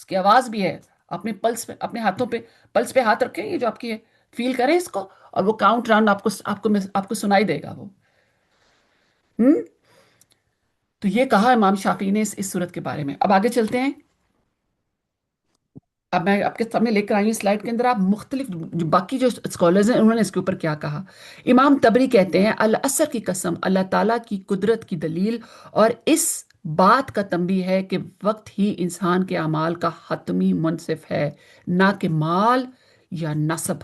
اس کی آواز بھی ہے. اپنے پلس پہ، اپنے ہاتھوں پہ، پلس پہ ہاتھ رکھیں، یہ جو آپ کی ہے، فیل کریں اس کو، اور وہ کاؤنٹ راؤنڈ آپ کو سنائی دے گا وہ. ہم تو یہ کہا امام شافعی نے اس صورت کے بارے میں. اب آگے چلتے ہیں. اب میں آپ کے سامنے لے کر آئی ہوں سلائڈ کے اندر، آپ مختلف جو باقی جو اسکالرز ہیں انہوں نے اس کے اوپر کیا کہا. امام تبری کہتے ہیں العصر کی قسم اللہ تعالیٰ کی قدرت کی دلیل اور اس بات کا تنبیہ ہے کہ وقت ہی انسان کے اعمال کا حتمی منصف ہے، نہ کہ مال یا نسب.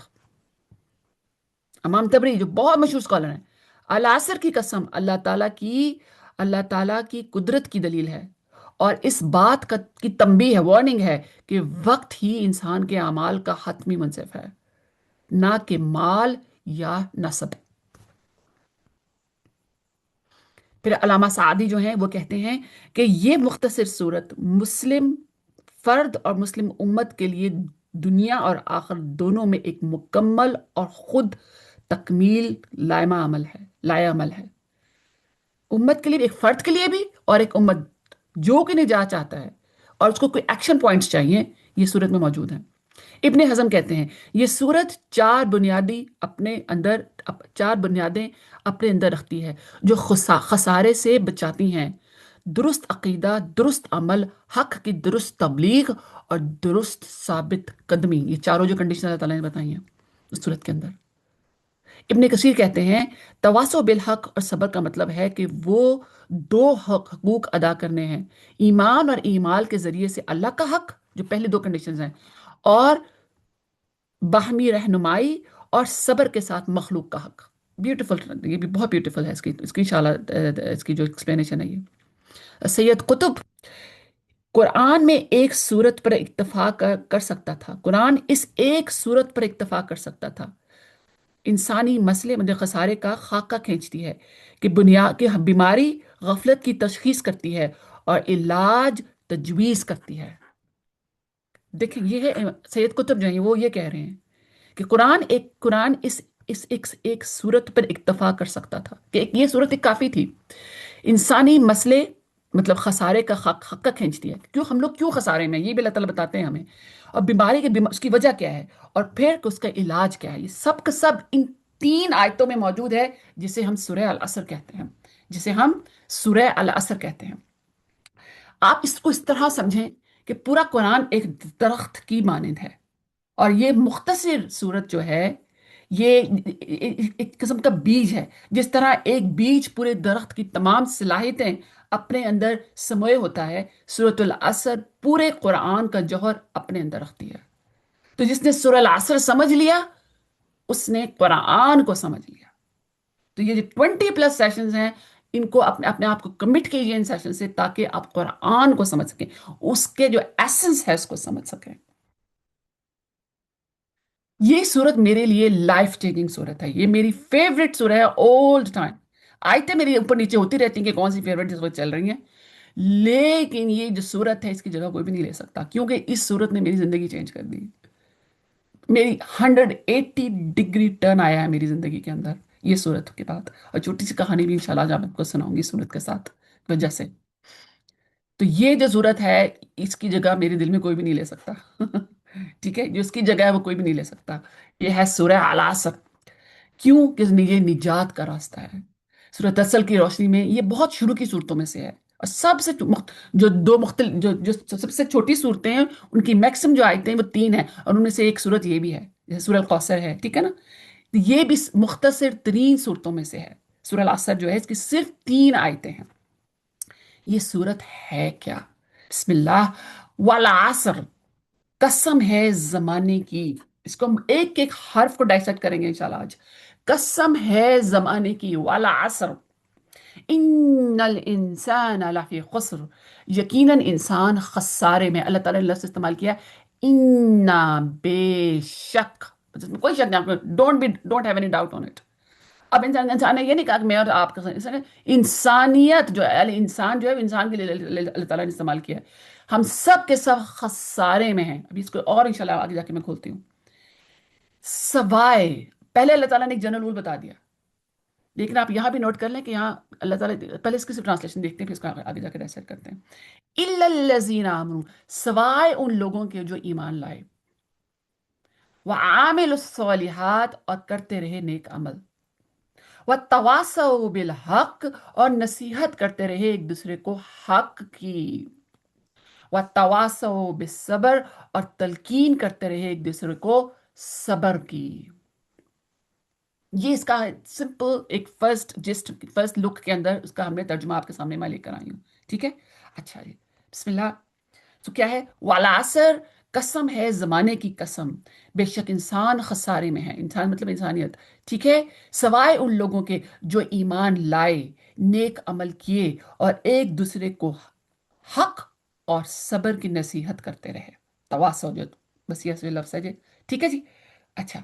امام تبری جو بہت مشہور اسکالر ہیں، العصر کی قسم اللہ تعالیٰ کی قدرت کی دلیل ہے اور اس بات کی تنبیہ ہے، وارننگ ہے کہ وقت ہی انسان کے اعمال کا حتمی منصف ہے، نہ کہ مال یا نسب. پھر علامہ سعدی جو ہیں وہ کہتے ہیں کہ یہ مختصر صورت مسلم فرد اور مسلم امت کے لیے دنیا اور آخر دونوں میں ایک مکمل اور خود تکمیل لائے عمل ہے. امت کے لیے، ایک فرد کے لیے بھی، اور ایک امت جو کہ نجات چاہتا ہے اور اس کو کوئی ایکشن پوائنٹس چاہیے، یہ صورت میں موجود ہیں. ابن حزم کہتے ہیں یہ صورت چار بنیادیں اپنے اندر رکھتی ہے جو خسارے سے بچاتی ہیں: درست عقیدہ، درست عمل، حق کی درست تبلیغ اور درست ثابت قدمی. یہ چاروں جو کنڈیشن اللہ تعالیٰ نے بتائی ہیں اس صورت کے اندر. ابن کثیر کہتے ہیں تواصو بالحق اور صبر کا مطلب ہے کہ وہ دو حقوق ادا کرنے ہیں: ایمان اور ایمال کے ذریعے سے اللہ کا حق، جو پہلے دو کنڈیشنز ہیں، اور باہمی رہنمائی اور صبر کے ساتھ مخلوق کا حق. بیوٹیفل، یہ بھی بہت بیوٹیفل ہے اس کی انشاءاللہ اس کی جو ایکسپلینیشن ہے یہ. سید قطب قرآن میں ایک صورت پر اکتفا کر سکتا تھا، قرآن اس ایک صورت پر اکتفا کر سکتا تھا. انسانی مسئلے مطلب خسارے کا خاکہ کھینچتی ہے کہ بیماری غفلت کی تشخیص کرتی ہے اور علاج تجویز کرتی ہے. دیکھیں یہ ہے سید قطب جو ہیں وہ یہ کہہ رہے ہیں کہ قرآن اس ایک صورت پر اکتفا کر سکتا تھا، کہ یہ صورت ایک کافی تھی. انسانی مسئلے مطلب خسارے کا خاکہ کھینچتی ہے، ہم لوگ کیوں خسارے میں، یہ بھی اللہ تعالیٰ بتاتے ہیں ہمیں، اور بیماری اس کی وجہ کیا ہے، اور پھر اس کا علاج کیا ہے. یہ سب کا سب ان 3 آیتوں میں موجود ہے، جسے ہم سورہ العصر کہتے ہیں. آپ اس کو اس طرح سمجھیں کہ پورا قرآن ایک درخت کی مانند ہے، اور یہ مختصر صورت جو ہے یہ ایک قسم کا بیج ہے. جس طرح ایک بیج پورے درخت کی تمام صلاحیتیں اپنے اندر سموئے ہوتا ہے، سورۃ العصر پورے قرآن کا جوہر اپنے اندر رکھتی ہے. تو جس نے سورہ العصر سمجھ لیا اس نے قرآن کو سمجھ لیا. تو یہ جو 20+ سیشنز ہیں، ان کو اپنے آپ کو کمٹ کیجئے ان سیشن سے، تاکہ آپ قرآن کو سمجھ سکیں، اس کے جو ایسنس ہے اس کو سمجھ سکیں. یہ صورت میرے لیے لائف چینجنگ صورت ہے، یہ میری فیوریٹ صورت ہے اولڈ ٹائم. آیتیں میری اوپر نیچے ہوتی رہتی ہیں کہ کون سی فیوریٹ اس وقت چل رہی ہیں، لیکن یہ جو صورت ہے اس کی جگہ کوئی بھی نہیں لے سکتا، کیونکہ اس صورت نے میری زندگی چینج کر دی. میری 180 ڈگری ٹرن آیا ہے میری زندگی کے اندر یہ صورت کے بعد. اور چھوٹی سی کہانی بھی انشاءاللہ آج آپ کو سناؤں گی صورت کے ساتھ وجہ سے. تو یہ جو صورت ہے اس کی جگہ میرے دل میں کوئی بھی نہیں لے سکتا. ٹھیک ہے، جو اس کی جگہ ہے وہ کوئی بھی نہیں لے سکتا. یہ ہے سورہ العصر. کیوں کہ یہ نجات کا راستہ ہے. سورۃ اصل کی روشنی میں یہ بہت شروع کی صورتوں میں سے ہے، اور سب سے جو مختلف جو سب سے چھوٹی صورتیں ہیں ان کی میکسم جو آیتیں ہیں وہ 3 ہیں، اور ان میں سے ایک صورت یہ بھی ہے جیسے سورہ القوثر ہے. ٹھیک ہے نا، یہ بھی مختصر ترین صورتوں میں سے ہے. سورہ العصر جو ہے اس کی صرف 3 آیتیں ہیں. یہ صورت ہے کیا؟ بسم اللہ. والعصر، قسم ہے زمانے کی. اس کو ہم ایک ایک حرف کو ڈائسیکٹ کریں گے انشاءاللہ آج. قسم ہے زمانے کی. والعصر ان الانسان لفی خسر، یقیناً انسان خسارے میں. اللہ تعالیٰ نے لفظ استعمال کیا انا، بے شک، کوئی شک نہیں، don't have any doubt on it. اب انسان نے یہ نہیں کہا کہ میں اور آپ کا انسانیت جو ہے، انسان جو ہے انسان کے لیے اللہ تعالیٰ نے استعمال کیا ہے. ہم سب کے سب خسارے میں ہیں. ابھی اس کو اور انشاءاللہ آگے جا کے میں کھولتی ہوں. سوائے پہلے اللہ تعالیٰ نے ایک جنرل رول بتا دیا لیکن آپ یہاں بھی نوٹ کر لیں کہ یہاں اللہ تعالیٰ، پہلے اس کی ٹرانسلیشن دیکھتے ہیں پھر اس کا آگے جا کے ڈائسیکٹ کرتے ہیں. الا الذین آمنوا، سوائے ان لوگوں کے جو ایمان لائے، وعاملوا الصالحات، اور کرتے رہے نیک عمل، وتواصوا بالحق، اور نصیحت کرتے رہے ایک دوسرے کو حق کی، وتواصوا بالصبر، اور تلقین کرتے رہے ایک دوسرے کو صبر کی. یہ اس کا سمپل ایک فرسٹ لک کے اندر اس کا ہم نے ترجمہ آپ کے سامنے میں لے کر آئی ہوں. ٹھیک ہے، اچھا جی، بسم اللہ. تو کیا ہے؟ والعصر، قسم ہے زمانے کی قسم، بے شک انسان خسارے میں ہے. انسان مطلب انسانیت. ٹھیک ہے، سوائے ان لوگوں کے جو ایمان لائے، نیک عمل کیے، اور ایک دوسرے کو حق اور صبر کی نصیحت کرتے رہے. تواصل جو بس یہ لفظ ہے جی. ٹھیک ہے جی، اچھا.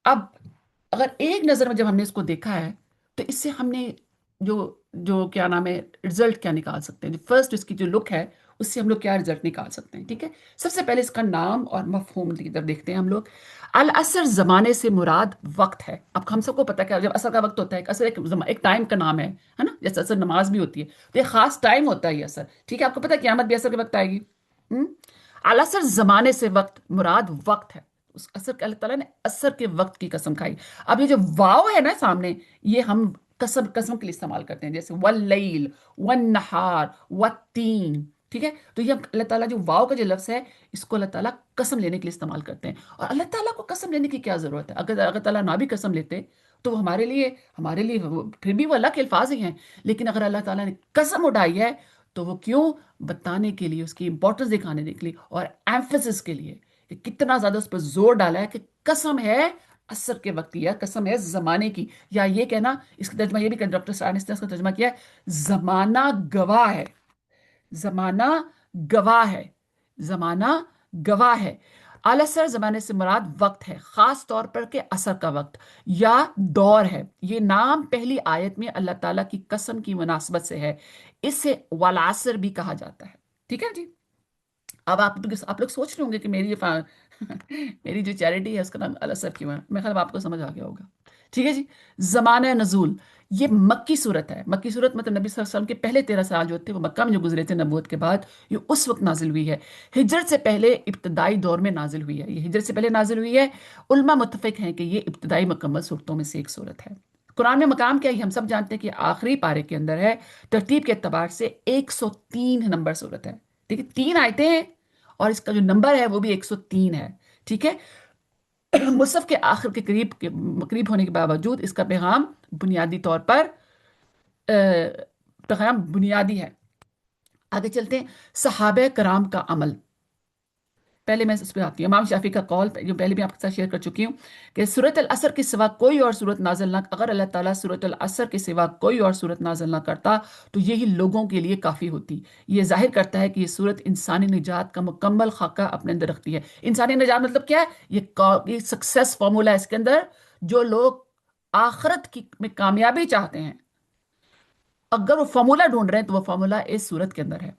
اب اگر ایک نظر میں جب ہم نے اس کو دیکھا ہے تو اس سے ہم نے جو جو کیا نام ہے رزلٹ کیا نکال سکتے ہیں. فرسٹ اس کی جو لک ہے اس سے ہم لوگ کیا رزلٹ نکال سکتے ہیں. ٹھیک ہے، سب سے پہلے اس کا نام اور مفہوم کی طرف دیکھتے ہیں ہم لوگ. العصر زمانے سے مراد وقت ہے. اب ہم سب کو پتہ ہے کہ جب عصر کا وقت ہوتا ہے، عصر ایک ٹائم کا نام ہے نا، جیسے عصر نماز بھی ہوتی ہے تو ایک خاص ٹائم ہوتا ہے یہ عصر. ٹھیک ہے، آپ کو پتہ ہے قیامت بھی عصر کے وقت آئے گی. ہم؟ العصر زمانے سے وقت مراد وقت ہے. اس عصر کے اللہ تعالیٰ نے عصر کے وقت کی قسم کھائی. اب یہ جو واو ہے نا سامنے، یہ ہم قسم کے لیے استعمال کرتے ہیں، جیسے واللیل والنہار والتین. ٹھیک ہے، تو یہ اللہ تعالیٰ جو واو کا جو لفظ ہے اس کو اللہ تعالیٰ قسم لینے کے لیے استعمال کرتے ہیں. اور اللہ تعالیٰ کو قسم لینے کی کیا ضرورت ہے؟ اگر اللہ تعالیٰ نہ بھی قسم لیتے تو وہ ہمارے لیے پھر بھی وہ اللہ کے الفاظ ہی ہیں. لیکن اگر اللہ تعالیٰ نے قسم اٹھائی ہے تو وہ کیوں؟ بتانے کے لیے، اس کی امپورٹنس دکھانے کے لیے، اور ایمفیسس کے لیے کہ کتنا زیادہ اس پر زور ڈالا ہے کہ قسم ہے عصر کے وقت کی، یا قسم ہے زمانے کی، یا یہ کہنا، اس کا ترجمہ یہ بھی کہ ڈاکٹر سائنس نے اس کا ترجمہ کیا ہے زمانہ گواہ ہے. زمانہ گواہ ہے. زمانہ گواہ ہے. العصر زمانے سے مراد وقت ہے، خاص طور پر کہ عصر کا وقت یا دور ہے. یہ نام پہلی آیت میں اللہ تعالیٰ کی قسم کی مناسبت سے ہے. اس سے والعصر بھی کہا جاتا ہے. ٹھیک ہے جی. اب آپ لوگ سوچ رہے ہوں گے کہ میری جو چیریٹی ہے اس کا نام العصر کیوں ہے. میں خیال آپ کو سمجھ آ گیا ہوگا. ٹھیک ہے جی. زمانہ نزول، یہ مکی صورت ہے. مکی صورت مطلب نبی صلی اللہ علیہ وسلم کے پہلے 13 سال جو تھے وہ مکہ میں جو گزرے تھے نبوت کے بعد، یہ اس وقت نازل ہوئی ہے. ہجرت سے پہلے ابتدائی دور میں نازل ہوئی ہے. یہ ہجرت سے پہلے نازل ہوئی ہے. علماء متفق ہیں کہ یہ ابتدائی مکمل صورتوں میں سے ایک صورت ہے. قرآن میں مقام کیا ہے ہم سب جانتے ہیں کہ آخری پارے کے اندر ہے. ترتیب کے اعتبار سے 103 نمبر صورت ہے. ٹھیک ہے، 3 آیتیں ہیں اور اس کا جو نمبر ہے وہ بھی 103 ہے. ٹھیک ہے، مصحف کے آخر کے قریب ہونے کے باوجود اس کا پیغام بنیادی طور پر پیغام بنیادی ہے. آگے چلتے ہیں. صحابہ کرام کا عمل، پہلے میں اس پہ آتی ہوں. امام شافعی کا قول جو پہلے بھی آپ کے ساتھ شیئر کر چکی ہوں کہ سورۃ العصر کے سوا کوئی اور سورت نازل نہ، اگر اللہ تعالیٰ سورۃ العصر کے سوا کوئی اور سورت نازل نہ کرتا تو یہی لوگوں کے لیے کافی ہوتی. یہ ظاہر کرتا ہے کہ یہ سورت انسانی نجات کا مکمل خاکہ اپنے اندر رکھتی ہے. انسانی نجات مطلب کیا ہے؟ یہ سکسیس فارمولا ہے اس کے اندر. جو لوگ آخرت میں کامیابی چاہتے ہیں، اگر وہ فارمولا ڈھونڈ رہے ہیں تو وہ فارمولا اس صورت کے اندر ہے.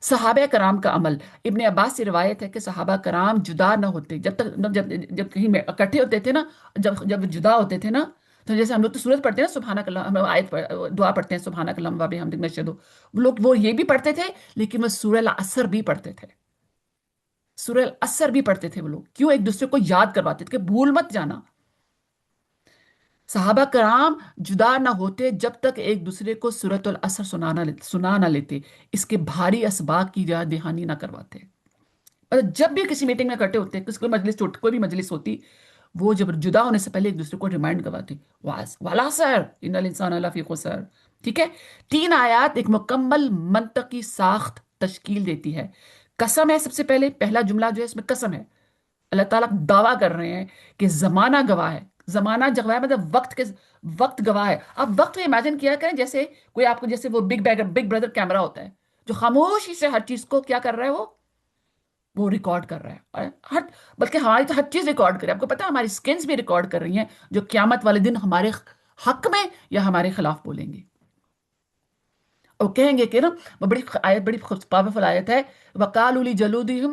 صحابہ کرام کا عمل، ابن عباس سے روایت ہے کہ صحابہ کرام جدا نہ ہوتے جب تک، جب کہیں میں اکٹھے ہوتے تھے نا، جب جدا ہوتے تھے نا، تو جیسے ہم لوگ تو سورت پڑھتے ہیں نا، سبحانک اللہ، ہم آیت دعا پڑھتے ہیں سبحانک اللہم و بحمدک نشہد، وہ لوگ وہ یہ بھی پڑھتے تھے لیکن وہ سورہ العصر بھی پڑھتے تھے. سورہ العصر بھی پڑھتے تھے وہ لوگ. کیوں؟ ایک دوسرے کو یاد کرواتے تھے کہ بھول مت جانا. صحابہ کرام جدا نہ ہوتے جب تک ایک دوسرے کو سورۃ العصر سنا نہ لیتے، اس کے بھاری اسباق کی یاد دہانی نہ کرواتے. جب بھی کسی میٹنگ میں اکٹھے ہوتے، کوئی بھی مجلس ہوتی، وہ جب جدا ہونے سے پہلے ایک دوسرے کو ریمائنڈ کرواتے، والعصر ان الانسان لفی خسر. ٹھیک ہے، 3 آیات ایک مکمل منطقی ساخت تشکیل دیتی ہے. قسم ہے، سب سے پہلے پہلا جملہ جو ہے اس میں قسم ہے. اللہ تعالیٰ دعویٰ کر رہے ہیں کہ زمانہ گواہ ہے. زمانہ گواہ ہے مطلب وقت گواہ ہے. اب وقت میں امیجن کیا کریں جیسے کوئی آپ کو، جیسے وہ بگ برادر کیمرہ ہوتا ہے جو خاموشی سے ہر چیز کو کیا کر رہا ہے، وہ ریکارڈ کر رہا ہے. اور بلکہ ہماری تو ہر چیز ریکارڈ کر رہے ہیں. آپ کو پتا ہے ہماری سکنز بھی ریکارڈ کر رہی ہیں جو قیامت والے دن ہمارے حق میں یا ہمارے خلاف بولیں گے اور کہیں گے کہ نا، وہ بڑی پاورفل آیت ہے، وَقَالُوا لِجَلُودِهِمْ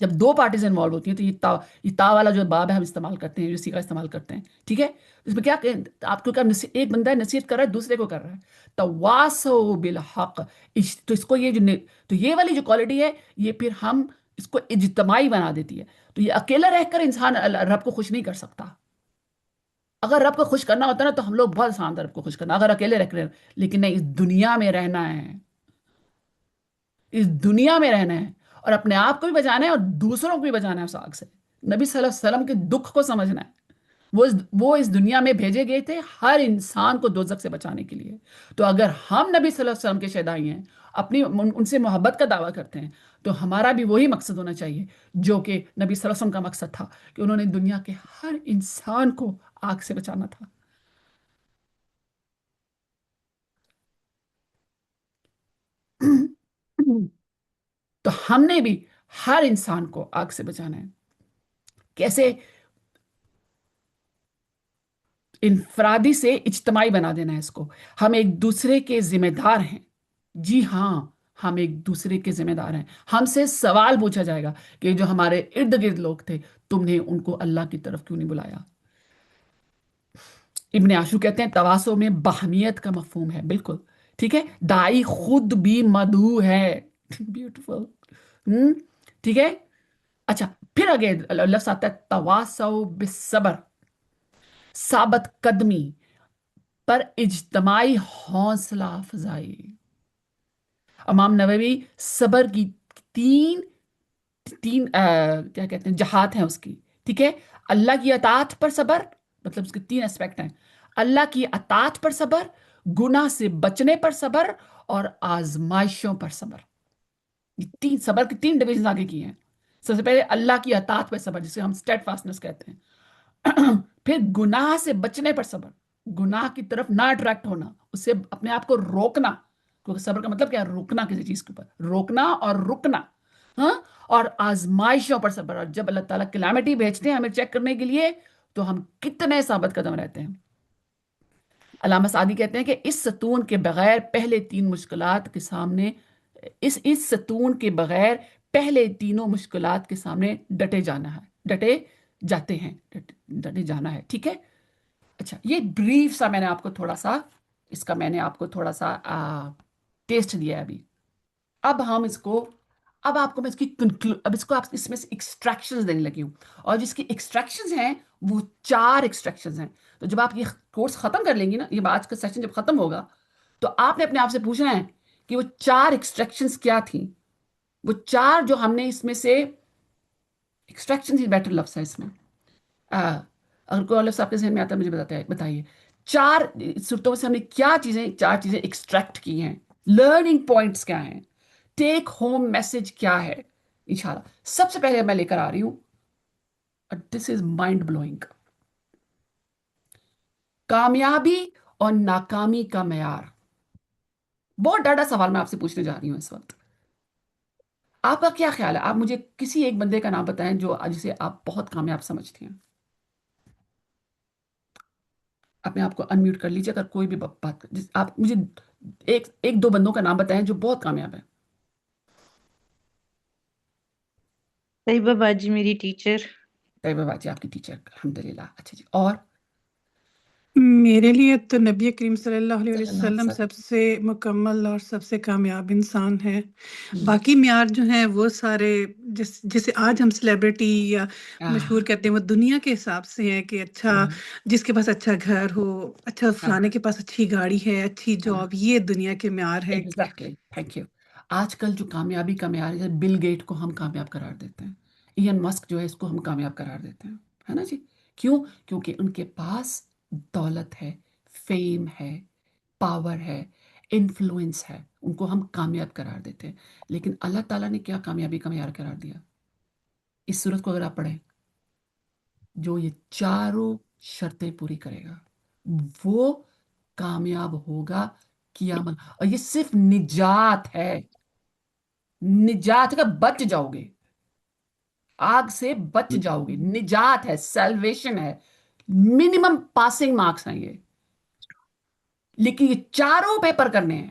جب دو پارٹیز انوالو ہوتی ہیں تو یہ تا والا جو باب ہے ہم استعمال کرتے ہیں، جو سیگا استعمال کرتے ہیں، ٹھیک ہے؟ اس میں کیا آپ کو کیا ایک بندہ نصیحت کر رہا ہے دوسرے کو کر رہا ہے، تواصوا بالحق، تو اس کو تو یہ والی جو کوالٹی ہے یہ پھر ہم اس کو اجتماعی بنا دیتی ہے. تو یہ اکیلا رہ کر انسان رب کو خوش نہیں کر سکتا. اگر رب کو خوش کرنا ہوتا نا تو ہم لوگ بہت آسان تھا رب کو خوش کرنا، اگر اکیلے رہ کر، لیکن نہیں، اس دنیا میں رہنا ہے، اس دنیا میں رہنا ہے، اور اپنے آپ کو بھی بچانا ہے اور دوسروں کو بھی بچانا ہے اس آگ سے. نبی صلی اللہ علیہ وسلم کے دکھ کو سمجھنا ہے. وہ اس دنیا میں بھیجے گئے تھے ہر انسان کو دوزخ سے بچانے کے لیے. تو اگر ہم نبی صلی اللہ علیہ وسلم کے شیدائی ہیں، ان سے محبت کا دعویٰ کرتے ہیں، تو ہمارا بھی وہی مقصد ہونا چاہیے جو کہ نبی صلی اللہ علیہ وسلم کا مقصد تھا، کہ انہوں نے دنیا کے ہر انسان کو آگ سے بچانا تھا. تو ہم نے بھی ہر انسان کو آگ سے بچانا ہے. کیسے؟ انفرادی سے اجتماعی بنا دینا ہے اس کو. ہم ایک دوسرے کے ذمہ دار ہیں. جی ہاں، ہم ایک دوسرے کے ذمہ دار ہیں. ہم سے سوال پوچھا جائے گا کہ جو ہمارے ارد گرد لوگ تھے، تم نے ان کو اللہ کی طرف کیوں نہیں بلایا؟ ابن عاشور کہتے ہیں تواصو میں باہمیت کا مفہوم ہے. بالکل ٹھیک ہے. دائی خود بھی مدعو ہے. بیوٹیفل. ٹھیک ہے. اچھا، پھر آگے لفظ آتا ہے تواصو بالصبر، ثابت قدمی پر اجتماعی حوصلہ افزائی. امام نووی صبر کی تین تین کیا کہتے ہیں جہات ہیں اس کی. ٹھیک ہے. اللہ کی اطاعت پر صبر، مطلب اس کے تین اسپیکٹ ہیں: اللہ کی اطاعت پر صبر، گناہ سے بچنے پر صبر، اور آزمائشوں پر صبر. یہ تین صبر کی تین ڈویژن آگے کی ہیں. سب سے پہلے اللہ کی اطاعت پر صبر، جسے ہم اسٹیڈ فاسٹنس کہتے ہیں. پھر گناہ سے بچنے پر صبر، گناہ کی طرف نہ اٹریکٹ ہونا، اس سے اپنے آپ کو روکنا. کیونکہ صبر کا مطلب کیا ہے؟ روکنا، کسی چیز کے اوپر روکنا اور رکنا. ہاں. اور آزمائشوں پر صبر، اور جب اللہ تعالیٰ کلیمٹی بھیجتے ہیں ہمیں چیک کرنے کے لیے تو ہم کتنے ثابت قدم رہتے ہیں. علامہ سعدی کہتے ہیں کہ اس ستون کے بغیر پہلے تین مشکلات کے سامنے، اس ستون کے بغیر پہلے تینوں مشکلات کے سامنے ڈٹے جانا ہے، ڈٹے جاتے ہیں، ڈٹے جانا ہے. ٹھیک ہے. اچھا، یہ بریف سا میں نے آپ کو تھوڑا سا، اس کا میں نے آپ کو تھوڑا سا ٹیسٹ دیا ہے ابھی. اب ہم اس کو، اب آپ کو میں اس کی اب اس کو آپ اس میں سے ایکسٹریکشنز دینے لگی ہوں. اور جس کی ایکسٹریکشنز ہیں وہ 4 ایکسٹریکشنز ہیں. تو جب آپ یہ کورس ختم کر لیں گی نا، یہ آج کا سیشن جب ختم ہوگا تو آپ نے اپنے آپ سے پوچھنا ہے کہ وہ 4 ایکسٹریکشنز کیا تھیں. وہ 4 جو ہم نے اس میں سے ایکسٹریکشنز ہی بیٹر لفظ ہے اس میں. اگر کوئی اور لفظ آپ کے ذہن میں آتا ہے مجھے بتائیے. 4 صورتوں سے ہم نے کیا چیزیں، 4 چیزیں ایکسٹریکٹ کی ہیں. لرننگ پوائنٹس کیا ہیں؟ ٹیک ہوم میسج کیا ہے؟ انشاءاللہ سب سے پہلے میں لے کر آ رہی ہوں، دس از مائنڈ بلوئنگ، کامیابی اور ناکامی کا معیار. بہت ڈاڈا سوال میں آپ سے پوچھنے جا رہی ہوں اس وقت. آپ کا کیا خیال ہے؟ آپ مجھے کسی ایک بندے کا نام بتائیں جسے آپ بہت کامیاب سمجھتی ہیں. اپنے آپ کو انمیوٹ کر لیجیے اگر کوئی بھی بات آپ مجھے ایک دو بندوں کا نام بتائیں جو بہت کامیاب ہیں. طیبہ باجی میری ٹیچر. طیبہ باجی آپ کی ٹیچر، الحمدللہ. اچھا جی، اور میرے لیے تو نبی کریم صلی اللہ علیہ صلی اللہ وسلم علیہ سب سے مکمل اور سب سے کامیاب انسان ہے. وسلم. باقی معیار جو ہیں وہ سارے جسے آج ہم سیلیبریٹی یا مشہور کہتے ہیں وہ دنیا کے حساب سے ہیں کہ اچھا، جس کے پاس اچھا گھر ہو، اچھا فلانے کے پاس اچھی گاڑی ہے، اچھی جاب، یہ دنیا کے معیار ہے. Exactly, thank you. آج کل جو کامیابی کا معیار ہے، بل گیٹ کو ہم کامیاب قرار دیتے ہیں، ایلن مسک جو ہے اس کو ہم کامیاب قرار دیتے ہیں، ہے نا جی؟ کیوں؟ کیونکہ ان کے پاس دولت ہے، فیم ہے، پاور ہے، انفلوئنس ہے، ان کو ہم کامیاب قرار دیتے ہیں. لیکن اللہ تعالیٰ نے کیا کامیابی کا معیار قرار دیا؟ اس صورت کو اگر آپ پڑھیں، جو یہ چاروں شرطیں پوری کرے گا وہ کامیاب ہوگا قیامت. اور یہ صرف نجات ہے، نجات کا بچ جاؤ گے، آگ سے بچ جاؤ گے، نجات ہے، سیلویشن ہے. منیمم پاسنگ مارکس ہیں یہ، لیکن یہ چاروں پیپر کرنے ہیں.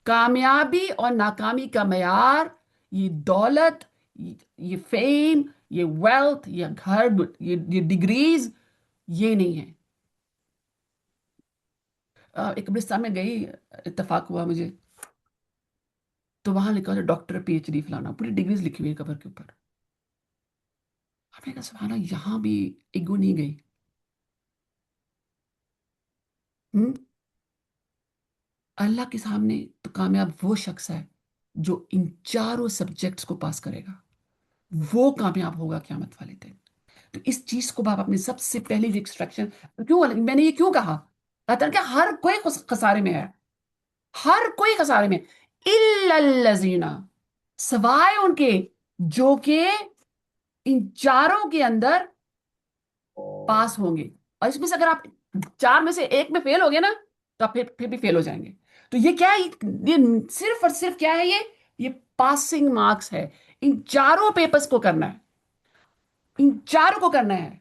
کامیابی اور ناکامی کا معیار، یہ دولت، یہ فیم، یہ ویلتھ، یہ گھر، یہ ڈگریز، یہ نہیں ہے۔ ایک قبرستان میں گئی، اتفاق ہوا مجھے، تو وہاں لکھا تھا ڈاکٹر پی ایچ ڈی فلانا، پوری ڈگریز لکھی ہوئی ہے قبر کے اوپر۔ ہم نے کہا سبحان اللہ، یہاں بھی ایگو نہیں گئی۔ اللہ کے سامنے تو کامیاب وہ شخص ہے جو ان چاروں سبجیکٹس کو پاس کرے گا، وہ کامیاب ہوگا قیامت والے دن۔ تو اس چیز کو آپ اپنی سب سے پہلی ایکسٹریکشن، کیوں میں نے یہ کیوں کہا؟ کہ ہر کوئی خسارے میں ہے، ہر کوئی خسارے میں، الا الذین، سوائے ان کے جو کہ ان چاروں کے اندر پاس ہوں گے۔ اور اس میں سے اگر آپ چار میں سے ایک میں فیل ہو گے نا، تو آپ پھر بھی فیل ہو جائیں گے۔ تو یہ کیا ہے؟ یہ صرف اور صرف کیا ہے؟ یہ پاسنگ مارکس ہے۔ ان چاروں پیپرز کو کرنا ہے، ان چاروں کو کرنا ہے۔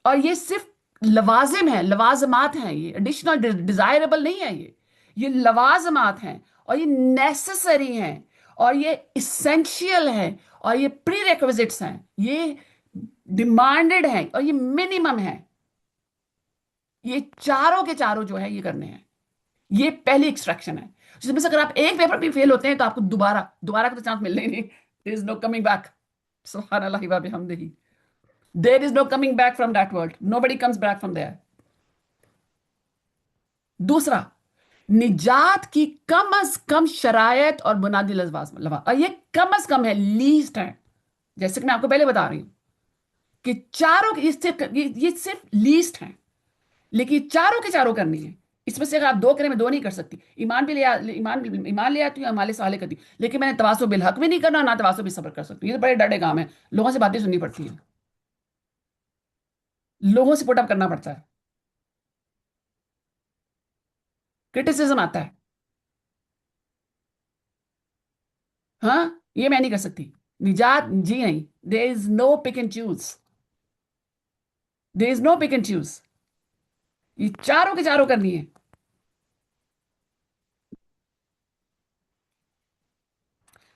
اور یہ صرف لوازم ہے، لوازمات ہیں، یہ ایڈیشنل ڈیزائربل نہیں ہے، یہ لوازمات ہیں، اور یہ نیسسری ہیں، اور یہ اسینشیل ہیں، اور یہ پری ریکویزٹس ہیں، یہ ڈیمانڈڈ ہیں، اور یہ منیمم ہے۔ یہ چاروں کے چاروں جو ہے یہ کرنے ہیں۔ یہ پہلی ایکسٹریکشن ہے، جس میں سے اگر آپ ایک پیپر بھی فیل ہوتے ہیں تو آپ کو دوبارہ کا تو چانس ملنے ہی نہیں۔ there is no coming back، سبحان اللہ و بحمدہ، there is no coming back from that world، nobody comes back from there۔ دوسرا، نجات کی کم از کم شرائط اور بنیادی لوازم، اور یہ کم از کم ہے، لیسٹ ہے، جیسے کہ میں آپ کو پہلے بتا رہی ہوں کہ چاروں یہ صرف لیسٹ ہیں، لیکن یہ چاروں کے چاروں کرنی ہے۔ اس میں سے اگر آپ دو کریں، میں دو نہیں کر سکتی۔ ایمان بھی ایمان لے آتی ہوں، اعمال صالح کرتی ہوں، لیکن میں نے تواصل بالحق بھی نہیں کرنا، نہ تواصل بھی صبر کر سکتی ہوں۔ یہ تو بڑے ڈرے کام ہے، لوگوں سے باتیں سننی پڑتی ہیں، لوگوں سے پٹ اپ کرنا پڑتا ہے، کرٹیسزم آتا ہے۔ ہاں، یہ میں نہیں کر سکتی۔ نجات جی نہیں، there is no pick and choose، there is no pick and choose، یہ چاروں کے چاروں کرنی ہے۔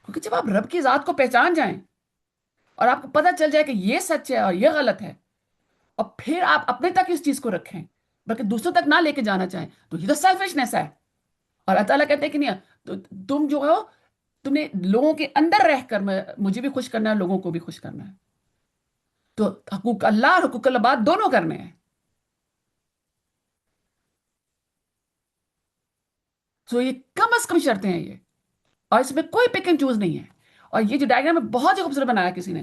کیونکہ جب آپ رب کی ذات کو پہچان جائیں اور آپ کو پتہ چل جائے کہ یہ سچ ہے اور یہ غلط ہے، اور پھر آپ اپنے تک اس چیز کو رکھیں بلکہ دوسروں تک نہ لے کے جانا چاہیں، تو یہ تو سیلفشنس ہے۔ اور اللہ تعالیٰ کہتے ہیں کہ نہیں، تم جو ہو، تم نے لوگوں کے اندر رہ کر مجھے بھی خوش کرنا ہے، لوگوں کو بھی خوش کرنا ہے۔ تو حقوق اللہ اور حقوق العباد دونوں کرنے ہیں۔ تو یہ کم از کم شرطیں ہیں یہ، اور اس میں کوئی پک اینڈ چوز نہیں ہے۔ اور یہ جو ڈائگرام ہے بہت ہی خوبصورت بنایا کسی نے،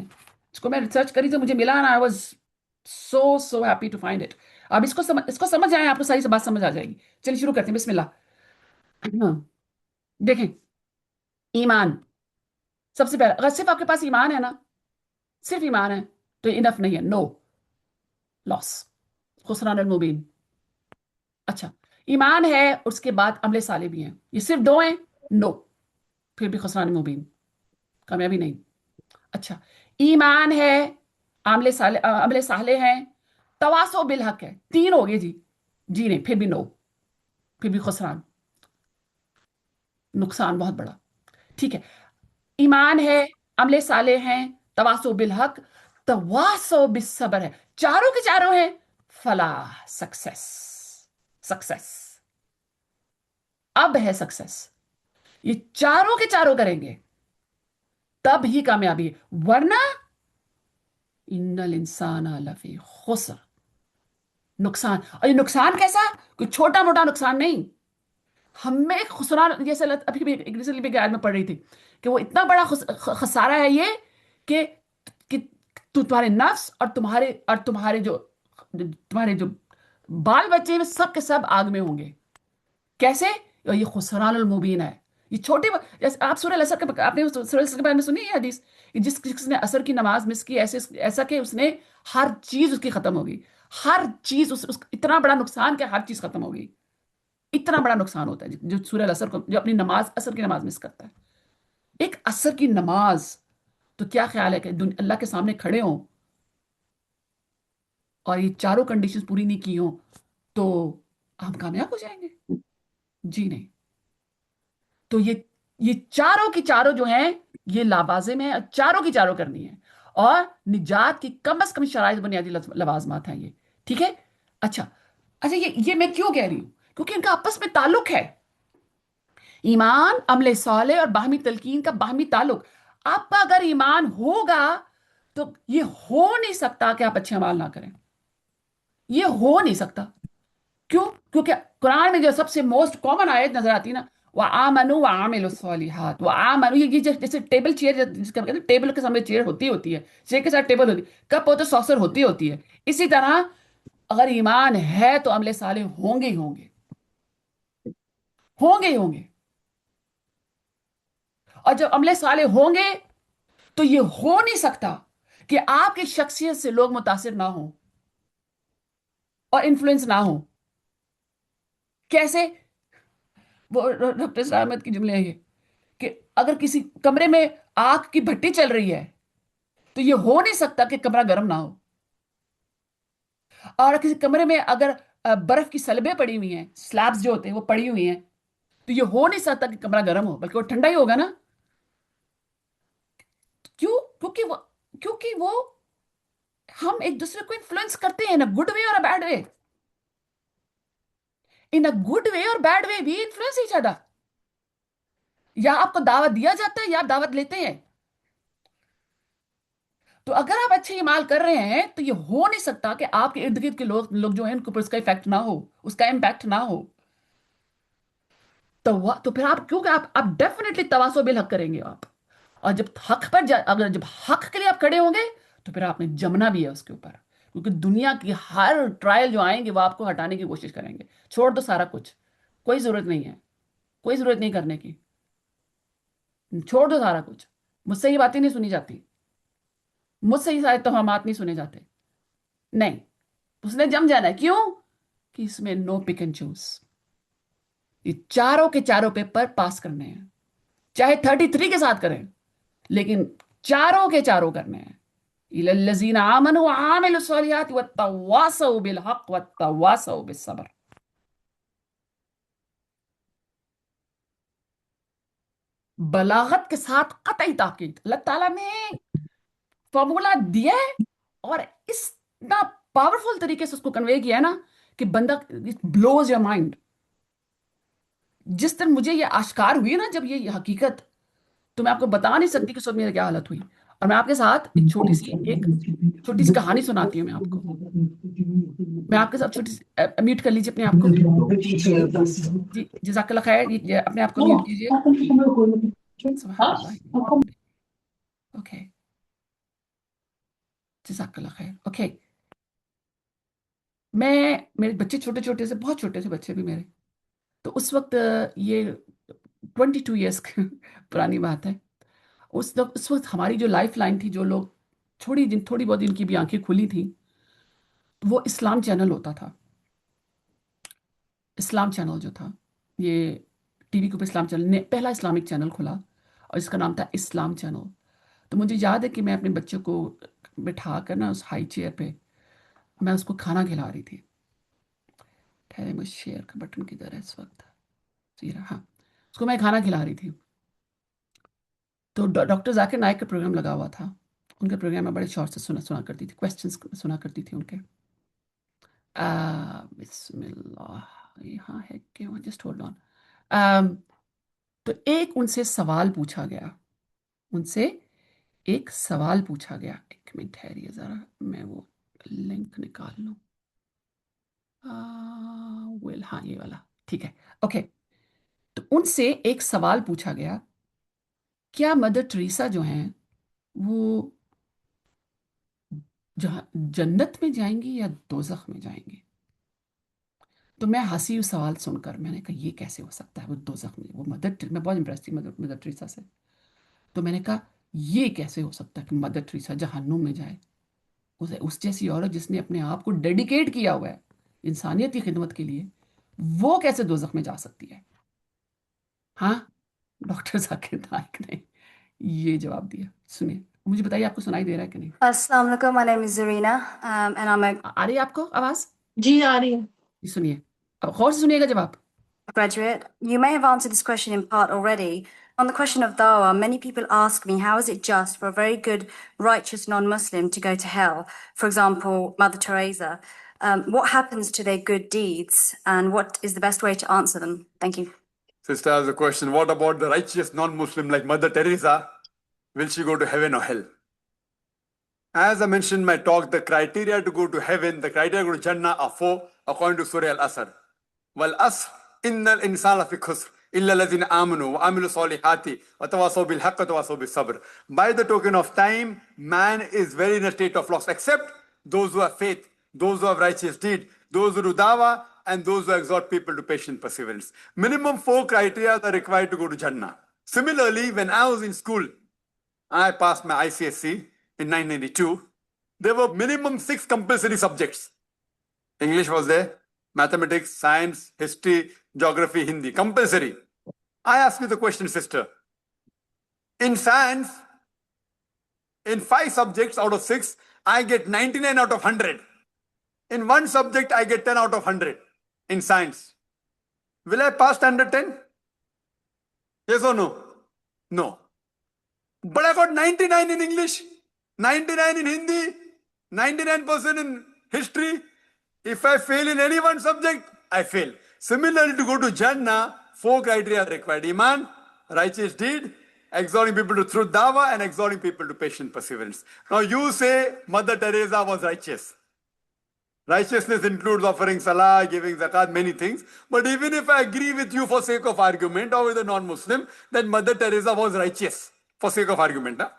اس کو میں ریسرچ کری تو مجھے ملا نا، I was so happy to find it. اب اس کو سمجھ آئے، آپ کو ساری بات سمجھ آ جائے گی۔ چلیے شروع کرتے ہیں، بسم اللہ۔ ہاں، دیکھیں، ایمان سب سے پہلے، اگر صرف آپ کے پاس ایمان ہے نا، صرف ایمان ہے تو یہ انف نہیں ہے، نو، لاس، خسران المبین۔ اچھا، ایمان ہے، اس کے بعد عمل صالح بھی ہیں، یہ صرف دو ہیں، نو، پھر بھی خسران مبین، کامیابی نہیں۔ اچھا، ایمان ہے، عمل صالح ہیں، تواصو بالحق ہے، تین ہو گئے جی، جی نہیں، پھر بھی نو، پھر بھی خسران، نقصان بہت بڑا۔ ٹھیک ہے، ایمان ہے، عمل صالح ہیں، تواصو بالحق، تواصو بالصبر ہے، چاروں کے چاروں ہیں، فلاح، سکسیس، سکسیس، اب ہے سکسیس۔ یہ چاروں کے چاروں کریں گے تب ہی کامیابی ہے، ورنہ ان الانسان لفی خسر، نقصان۔ اور یہ نقصان کیسا؟ کوئی چھوٹا موٹا نقصان نہیں، ہمیں خسران، جیسے ابھی بھی ایک ریسنٹلی بھی آیت میں پڑھ رہی تھی کہ وہ اتنا بڑا خسارہ ہے یہ کہ تمہارے نفس اور تمہارے جو بال بچے ہیں سب کے سب آگ میں ہوں گے۔ کیسے؟ یہ خسران المبین ہے۔ یہ چھوٹے جیسے آپ سورہ العصر کے، آپ نے سورہ العصر کے بارے میں سنی ہے حدیث، جس نے عصر کی نماز مس کی، ایسا کہ اس نے ہر چیز اس کی ختم ہوگی، ہر چیز اتنا بڑا نقصان کہ ہر چیز ختم ہوگی۔ اتنا بڑا نقصان ہوتا ہے جو سورہ العصر کو، جو اپنی نماز، عصر کی نماز مس کرتا ہے۔ ایک عصر کی نماز، تو کیا خیال ہے کہ اللہ کے سامنے کھڑے ہوں اور یہ چاروں کنڈیشنز پوری نہیں کی ہوں تو ہم کامیاب ہو جائیں گے؟ جی نہیں۔ تو یہ چاروں کی چاروں جو ہیں یہ لوازم ہے، چاروں کی چاروں کرنی ہے، اور نجات کی کم از کم شرائط بنیادی لوازمات ہیں یہ. ٹھیک ہے. اچھا اچھا، یہ میں کیوں کہہ رہی ہوں؟ کیونکہ ان کا آپس میں تعلق ہے. ایمان، عمل صالح اور باہمی تلقین کا باہمی تعلق. آپ کا اگر ایمان ہوگا تو یہ ہو نہیں سکتا کہ آپ اچھے اعمال نہ کریں. یہ ہو نہیں سکتا. کیوں؟ کیونکہ قرآن میں جو سب سے موسٹ کامن آیت نظر آتی ہے نا، وَآمَنُوا وَعَمِلُوا الصَّالِحَاتِ، وَآمَنُوا، یہ جیسے ٹیبل چیئر، جس کا کہتے ہیں ٹیبل کے سامنے چیئر ہوتی ہے، چیئر کے ساتھ ٹیبل ہوتی ہے، کپ ہوتے سوسر ہوتی ہے. اسی طرح اگر ایمان ہے تو عمل صالح ہوں گے ہی ہوں گے، ہوں گے ہی ہوں گے. اور جب عمل صالح ہوں گے تو یہ ہو نہیں سکتا کہ آپ کی شخصیت سے لوگ متاثر نہ ہوں اور انفلوئنس نہ ہوں. کیسے؟ وہ ڈاکٹر سلامت کی جملے ہیں یہ کہ اگر کسی کمرے میں آگ کی بھٹی چل رہی ہے تو یہ ہو نہیں سکتا کہ کمرہ گرم نہ ہو. اور کسی کمرے میں اگر برف کی سلبیں پڑی ہوئی ہیں، سلیبز جو ہوتے ہیں وہ پڑی ہوئی ہیں، تو یہ ہو نہیں سکتا کہ کمرہ گرم ہو، بلکہ وہ ٹھنڈا ہی ہوگا نا. کیوں؟ کیونکہ وہ ہم ایک دوسرے کو انفلوئنس کرتے ہیں، ان گڈ وے اور bad way. In good way اور بیڈ وے بھی انفلوئنس ایچ ادر. یا آپ کو دعوت دیا جاتا ہے یا آپ دعوت لیتے ہیں. تو اگر آپ اچھے اعمال کر رہے ہیں تو یہ ہو نہیں سکتا کہ آپ کے ارد گرد کے لوگ جو ہیں ان کے اوپر اس کا افیکٹ نہ ہو، اس کا امپیکٹ نہ ہو. تو پھر آپ کیونکہ آپ ڈیفینیٹلی تواصل بالحق کریں گے آپ. اور جب حق پر اگر جب حق کے لیے آپ کھڑے ہوں گے تو پھر آپ نے جمنا بھی ہے اس کے اوپر. کیونکہ دنیا کی ہر ٹرائل جو آئیں گے وہ آپ کو ہٹانے کی کوشش کریں گے. چھوڑ دو سارا کچھ، کوئی ضرورت نہیں ہے، کوئی ضرورت نہیں کرنے کی. چھوڑ دو سارا کچھ. مجھ سے یہ باتیں نہیں سنی جاتی، مجھ سے یہ سارے توہمات نہیں سنے جاتے. نہیں، اس نے جم جانا ہے. کیوں؟ کہ اس میں نو پک اینڈ چوز. یہ چاروں کے چاروں پیپر پاس کرنے ہیں، چاہے 33 کے ساتھ کریں، لیکن چاروں کے چاروں کرنے ہیں. إِلَى الَّذِينَ آمَنُوا وَعَمِلُوا الصَّالِحَاتِ وَتَّوَاصَوْا بِالْحَقِّ وَتَّوَاصَوْا بِالصَّبْرِ. بلاغت کے ساتھ قطعی تاکید. اللہ تعالیٰ نے فارمولا دیا ہے اور اتنا پاورفل طریقے سے اس کو کنوے کیا ہے نا کہ بندہ بلوز یور مائنڈ. جس دن مجھے یہ آشکار ہوئی نا، جب یہ حقیقت، تو میں آپ کو بتا نہیں سکتی کہ اس وقت میری کیا حالت ہوئی. اور میں آپ کے ساتھ ایک چھوٹی سی کہانی سناتی ہوں. میں آپ کے ساتھ چھوٹی سی، میوٹ کر لیجیے اپنے آپ کو. جی جزاک اللہ خیر. یہ اپنے آپ کو میوٹ کیجیے. سبحان اللہ. اوکے، جزاک اللہ خیر. اوکے، میرے بچے چھوٹے سے، بہت چھوٹے سے بچے بھی میرے. تو اس وقت یہ 22 ایئرس پرانی بات ہے. اس وقت ہماری جو لائف لائن تھی، جو لوگ تھوڑی بہت ان کی بھی آنکھیں کھلی تھیں، وہ اسلام چینل ہوتا تھا. اسلام چینل جو تھا، یہ ٹی وی کے اوپر اسلام چینل نے پہلا اسلامک چینل کھلا اور اس کا نام تھا اسلام چینل. تو مجھے یاد ہے کہ میں اپنے بچوں کو بٹھا کر نا اس ہائی چیئر پہ میں اس کو کھانا کھلا رہی تھی. ٹھہرے، مجھے شیئر کا بٹن کدھر ہے اس وقت؟ ہاں، اس کو میں کھانا کھلا رہی تھی. تو ڈاکٹر ذاکر نائک کا پروگرام لگا ہوا تھا. ان کے پروگرام میں بڑے شور سے سنا کرتی تھی، کویسچنس سنا کرتی تھی ان کے. بسم اللہ، یہاں ہے کہ جسٹ ہولڈ آن. تو ان سے سوال پوچھا گیا، ان سے ایک سوال پوچھا گیا. ایک منٹ ٹھہریے ذرا، میں وہ لنک نکال لوں. ہاں یہ والا ٹھیک ہے. اوکے، تو ان سے ایک سوال پوچھا گیا، کیا مدر ٹریسا جو ہیں وہ جنت میں جائیں گی یا دوزخ میں جائیں گی؟ تو میں ہنسی اس سوال سن کر. میں نے کہا یہ کیسے ہو سکتا ہے وہ دوزخ میں؟ وہ میں بہت امپریس تھی مدر ٹریسا سے. تو میں نے کہا یہ کیسے ہو سکتا ہے کہ مدر ٹریسا جہنم میں جائے؟ اس جیسی عورت جس نے اپنے آپ کو ڈیڈیکیٹ کیا ہوا ہے انسانیت کی خدمت کے لیے، وہ کیسے دوزخ میں جا سکتی ہے؟ ہاں، ڈاکٹر ذاکر نائک نے یہ جواب دیا. سنیے، مجھے بتائیے آپ کو سنائی دے رہا ہے کہ نہیں؟ Assalamu alaikum. My name is Zarina, and I'm a آ رہی ہے آپ کو آواز؟ جی آ رہی ہے. جی سنیے، اب غور سے سنیے گا جواب. graduate. You may have answered this question in part already, On the question of dawah, many people ask me, how is it just for a very good, righteous non-Muslim to go to hell? For example, Mother Teresa. What happens to their good deeds, and what is the best way to answer them? Thank you. Sister has a question. What about the righteous non-Muslim like Mother Teresa? Will she go to heaven or hell? As I mentioned in my talk, the criteria to go to heaven, the criteria to go to Jannah are 4 according to Surah Al-Asr. Wal-Asr, innal insana fi khusr, illa alladhina amanu wa amilu salihati wa tawasaw bil haqq wa tawasaw bis sabr. By the token of time, man is very in a state of loss, except those who have faith, those who have righteous deed, those who do dawah, and those who exhort people to patient perseverance. Minimum 4 criteria are required to go to Jannah. Similarly, when I was in school, I passed my ICSE in 1992. There were minimum 6 compulsory subjects. English was there, mathematics, science, history, geography, Hindi, compulsory. I ask you the question, sister. In science, in 5 subjects out of 6, I get 99 out of 100. In 1 subject, I get 10 out of 100 in science. Will I pass standard 10? Yes or no? No. But I got 99 in English, 99 in Hindi, 99% in history. If I fail in any one subject, I fail. Similarly, to go to Jannah, 4 criteria are required. Iman, righteous deed, exhorting people to truth dawah, and exhorting people to patient perseverance. Now you say Mother Teresa was righteous. Righteousness includes offering salah, giving zakat, many things. But even if I agree with you for sake of argument, or with a non-Muslim, that Mother Teresa was righteous, for sake of argument. Huh?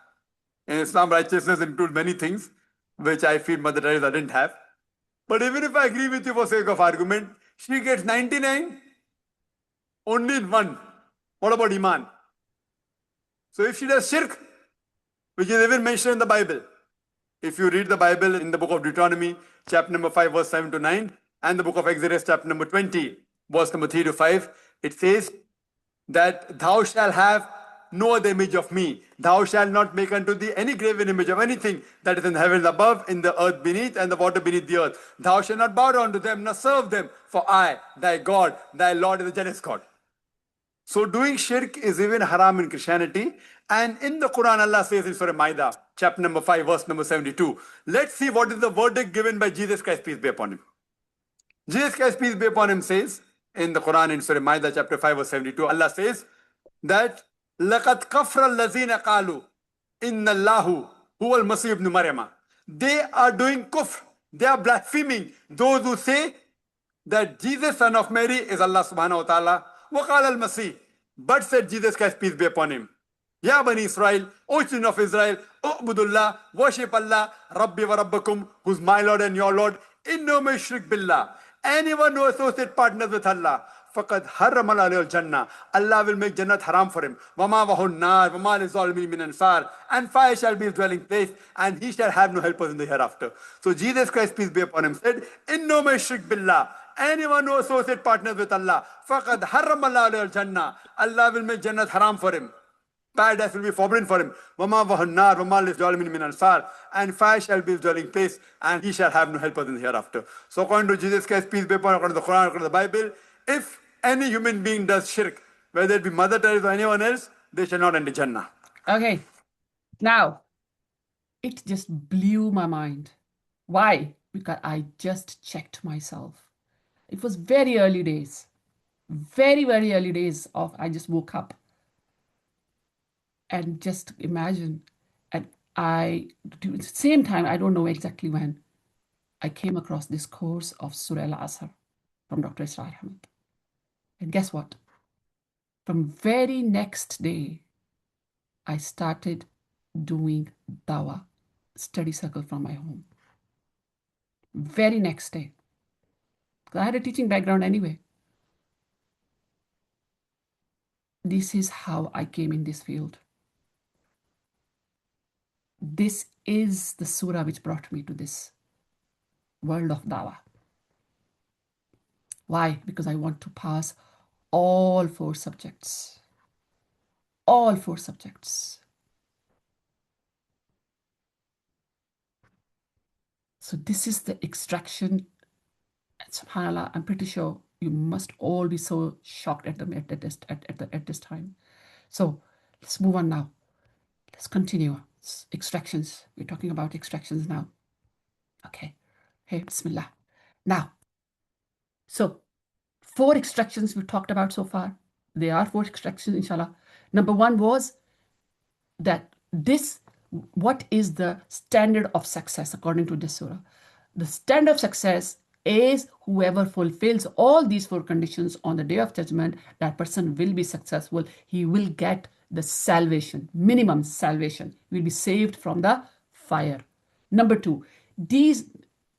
In Islam, righteousness includes many things, which I feel Mother Teresa didn't have. But even if I agree with you for sake of argument, she gets 99 only in 1. What about Iman? So if she does shirk, which is even mentioned in the Bible, if you read the Bible in the book of Deuteronomy, chapter number 5, verse 7 to 9, and the book of Exodus, chapter number 20, verse number 3 to 5, it says that thou shalt have no other image of me. Thou shalt not make unto thee any graven image of anything that is in the heavens above, in the earth beneath, and the water beneath the earth. Thou shalt not bow down to them, nor serve them, for I, thy God, thy Lord, is a jealous God. So doing shirk is even haram in Christianity. And in the Quran, Allah says in Surah Ma'idah, chapter number 5, verse number 72. Let's see what is the verdict given by Jesus Christ, peace be upon him. Jesus Christ, peace be upon him, says in the Quran, in Surah Ma'idah, chapter 5, verse 72, Allah says that لَقَدْ كَفْرَ الَّذِينَ قَالُوا إِنَّ اللَّهُ هُوَ الْمَسِيحُ ابْنُ مَرْيَمَ. They are doing kufr. They are blaspheming. Those who say that Jesus, son of Mary, is Allah subhanahu wa ta'ala. وَقَالَ الْمَسِيحُ. But said Jesus Christ, peace be upon him, Ya Bani Israel, O children of Israel, U'budullah, worship Allah, Rabbi wa Rabbakum, who's my Lord and your Lord, Inno may shirk billah. Anyone who associates partners with Allah, faqad harrama alayhi al-jannah. Allah will make Jannat haram for him. Wama wahun nar, wama lizalimin min ansar. And fire shall be his dwelling place, and he shall have no helpers in the hereafter. So Jesus Christ, peace be upon him, said, Inno may shirk billah. Anyone who associates partners with Allah, faqad harrama alayhi al-jannah. Allah will make Jannat haram for him. Paradise will be forbidden for him. Wama wahun nar, wama lizalimin min ansar. And fire shall be his dwelling place, and he shall have no helpers in the hereafter. So according to Jesus Christ, peace be upon him, according to the Quran, according to the Bible, if any human being does shirk, whether it be Mother Teresa or anyone else, they shall not enter Jannah. Okay. Now, it just blew my mind. Why? Because I just checked myself. It was very early days. Very, very early days of I just woke up. And just imagine, and at the same time, I don't know exactly when, I came across this course of Surah Al-Asr from Dr. Israr Ahmed. And guess what? From very next day, I started doing dawah, study circle from my home. Very next day. Because I had a teaching background anyway. This is how I came in this field. This is the surah which brought me to this world of dawah. Why? Because I want to pass all 4 subjects. All 4 subjects. So this is the extraction. SubhanAllah, I'm pretty sure you must all be so shocked at this time. So let's move on now. Let's continue. Extractions. We're talking about extractions now. Okay. Hey, Bismillah. Now, so 4 extractions we've talked about so far. There are 4 extractions, inshallah. Number 1 was that what is the standard of success according to this surah? The standard of success is whoever fulfills all these 4 conditions on the day of judgment, that person will be successful. He will get the salvation, minimum salvation. He will be saved from the fire. Number 2, these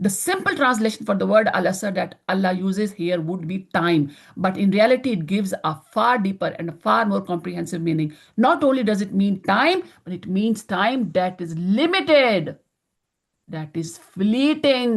The simple translation for the word al-asr that Allah uses here would be time, but in reality it gives a far deeper and a far more comprehensive meaning. Not only does it mean time, but it means time that is limited, that is fleeting.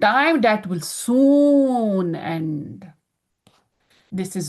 Time that will soon end. This is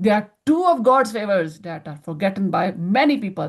there are two of God's favors that are forgotten by many people.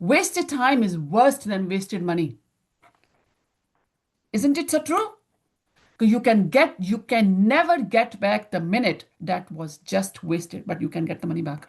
Wasted time is worse than wasted money. Isn't it so true? You can never get back the minute that was just wasted, but you can get the money back.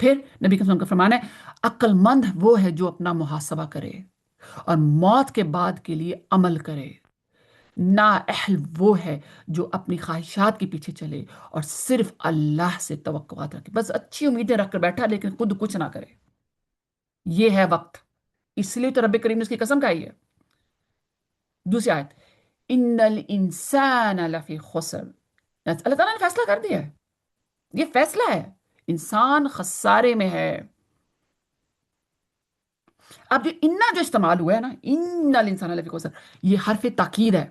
پھر نبی کے کا فرمانا ہے عقل مند وہ ہے جو اپنا محاسبہ کرے اور موت کے بعد کے لیے عمل کرے، نااہل وہ ہے جو اپنی خواہشات کے پیچھے چلے اور صرف اللہ سے توقعات رکھے، بس اچھی امیدیں رکھ کر بیٹھا لیکن خود کچھ نہ کرے۔ یہ ہے وقت، اس لیے تو رب کریم نے اس کی قسم کھائی ہے۔ دوسری آیت، ان الانسان لفی خسر، اللہ تعالیٰ نے فیصلہ کر دیا ہے، یہ فیصلہ ہے، انسان خسارے میں ہے۔ اب جو انا جو استعمال ہوا ہے نا، ان الانسان لفی خسر، یہ حرف تاکید ہے،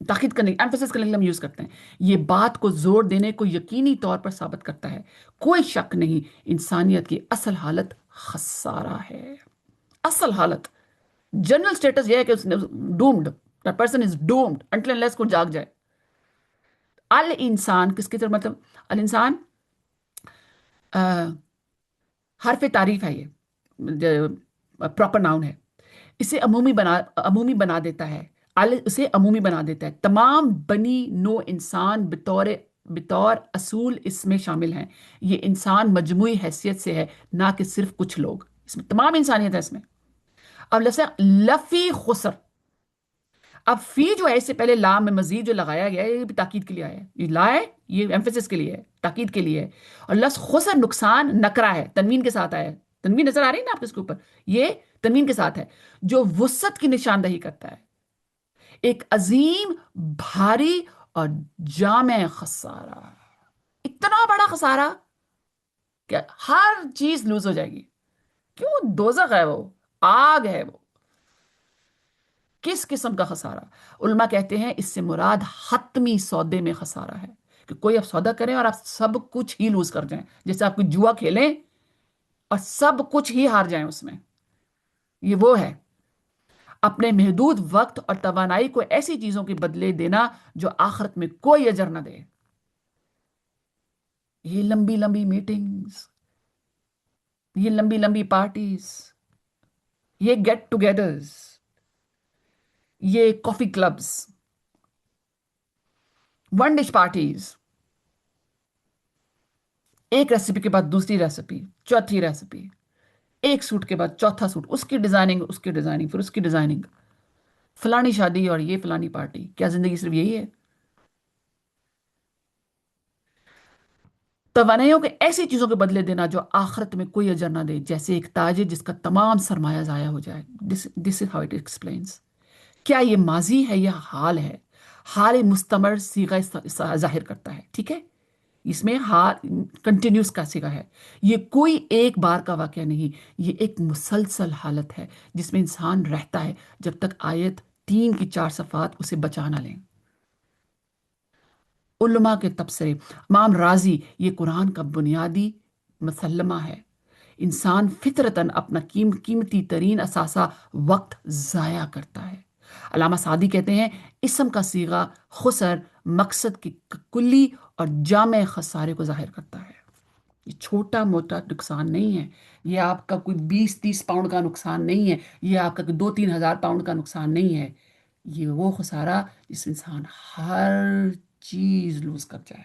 تاکید کرنے ایمفیسس کرنے کے لیے ہم یوز کرتے ہیں، یہ بات کو زور دینے کو یقینی طور پر ثابت کرتا ہے، کوئی شک نہیں انسانیت کی اصل حالت خسارہ ہے۔ اصل حالت، جنرل سٹیٹس یہ ہے کہ اس نے doomed, that person is doomed until unless کو جاگ جائے۔ الانسان کس کی طرف مطلب الانسان حرف تعریف ہے، یہ پراپر ناؤن ہے، اسے عمومی بنا دیتا ہے، اسے عمومی بنا دیتا ہے، تمام بنی نو انسان بطور اصول اس میں شامل ہیں، یہ انسان مجموعی حیثیت سے ہے نہ کہ صرف کچھ لوگ، اس میں تمام انسانیت ہے اس میں۔ اب لفی خسر، اب فی جو ہے اس سے پہلے لام میں مزید جو لگایا گیا ہے یہ بھی تاکید کے لیے آیا ہے، یہ لا ہے یہ ایمفیسس کے لیے ہے، تاکید کے لیے ہے، اور لفظ خسر نقصان نکرہ ہے، تنوین کے ساتھ آیا ہے، تنوین نظر آ رہی ہے نا آپ اس کے اوپر، یہ تنوین کے ساتھ ہے جو وسعت کی نشاندہی کرتا ہے، ایک عظیم بھاری اور جامع خسارہ، اتنا بڑا خسارہ کہ ہر چیز لوز ہو جائے گی، کیوں دوزخ ہے وہ، آگ ہے وہ، کس قسم کا خسارہ؟ علماء کہتے ہیں اس سے مراد حتمی سودے میں خسارہ ہے، کہ کوئی آپ سودا کریں اور آپ سب کچھ ہی لوز کر جائیں، جیسے آپ کوئی جوا کھیلیں اور سب کچھ ہی ہار جائیں اس میں، یہ وہ ہے اپنے محدود وقت اور توانائی کو ایسی چیزوں کے بدلے دینا جو آخرت میں کوئی اجر نہ دے۔ یہ لمبی لمبی میٹنگز، یہ لمبی لمبی پارٹیز، یہ گیٹ ٹوگیدرز، یہ کافی کلبز، ون ڈش پارٹیز، ایک ریسیپی کے بعد دوسری ریسیپی، چوتھی ریسیپی، ایک سوٹ کے بعد چوتھا سوٹ، اس کی ڈیزائننگ، اس کی ڈیزائننگ، پھر اس کی ڈیزائننگ، فلانی شادی اور یہ فلانی پارٹی۔ کیا زندگی صرف یہی ہے؟ توانائیوں کے ایسی چیزوں کے بدلے دینا جو آخرت میں کوئی اجر نہ دے، جیسے ایک تاجر جس کا تمام سرمایہ ضائع ہو جائے۔ This is how it explains۔ کیا یہ ماضی ہے یا حال ہے؟ حال مستمر صیغہ ظاہر کرتا ہے، ٹھیک ہے، اس میں حال کنٹینیوس کا صیغہ ہے، یہ کوئی ایک بار کا واقعہ نہیں، یہ ایک مسلسل حالت ہے جس میں انسان رہتا ہے جب تک آیت 3 کی 4 صفحات اسے بچا نہ لیں۔ علماء کے تبصرے، امام رازی، یہ قرآن کا بنیادی مسلمہ ہے، انسان فطرتاً اپنا قیمتی ترین اثاثہ وقت ضائع کرتا ہے۔ علامہ سعدی کہتے ہیں اسم کا صیغہ خسر مقصد کی کلی اور جامع خسارے کو ظاہر کرتا ہے، یہ چھوٹا موٹا نقصان نہیں ہے، یہ آپ کا کوئی 20-30 پاؤنڈ کا نقصان نہیں ہے، یہ آپ کا 2-3 ہزار پاؤنڈ کا نقصان نہیں ہے، یہ وہ خسارہ جس میں انسان ہر چیز لوز کر جائے،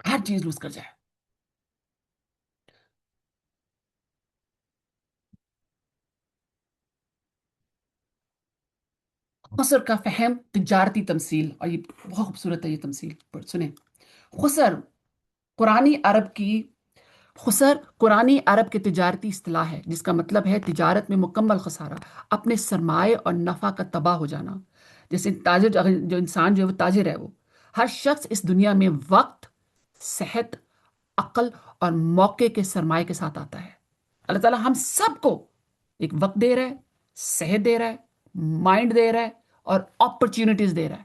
ہر چیز لوز کر جائے۔ خسر کا فہم تجارتی تمثیل، اور یہ بہت خوبصورت ہے یہ تمثیل، سنیں۔ خسر قرآنی عرب کے تجارتی اصطلاح ہے جس کا مطلب ہے تجارت میں مکمل خسارہ، اپنے سرمایہ اور نفع کا تباہ ہو جانا۔ جیسے تاجر، جو انسان جو ہے وہ تاجر ہے، وہ ہر شخص اس دنیا میں وقت، صحت، عقل اور موقع کے سرمایہ کے ساتھ آتا ہے۔ اللہ تعالیٰ ہم سب کو ایک وقت دے رہا ہے، صحت دے رہا ہے، مائنڈ دے رہا ہے اور اپرچونٹیز دے رہا ہے،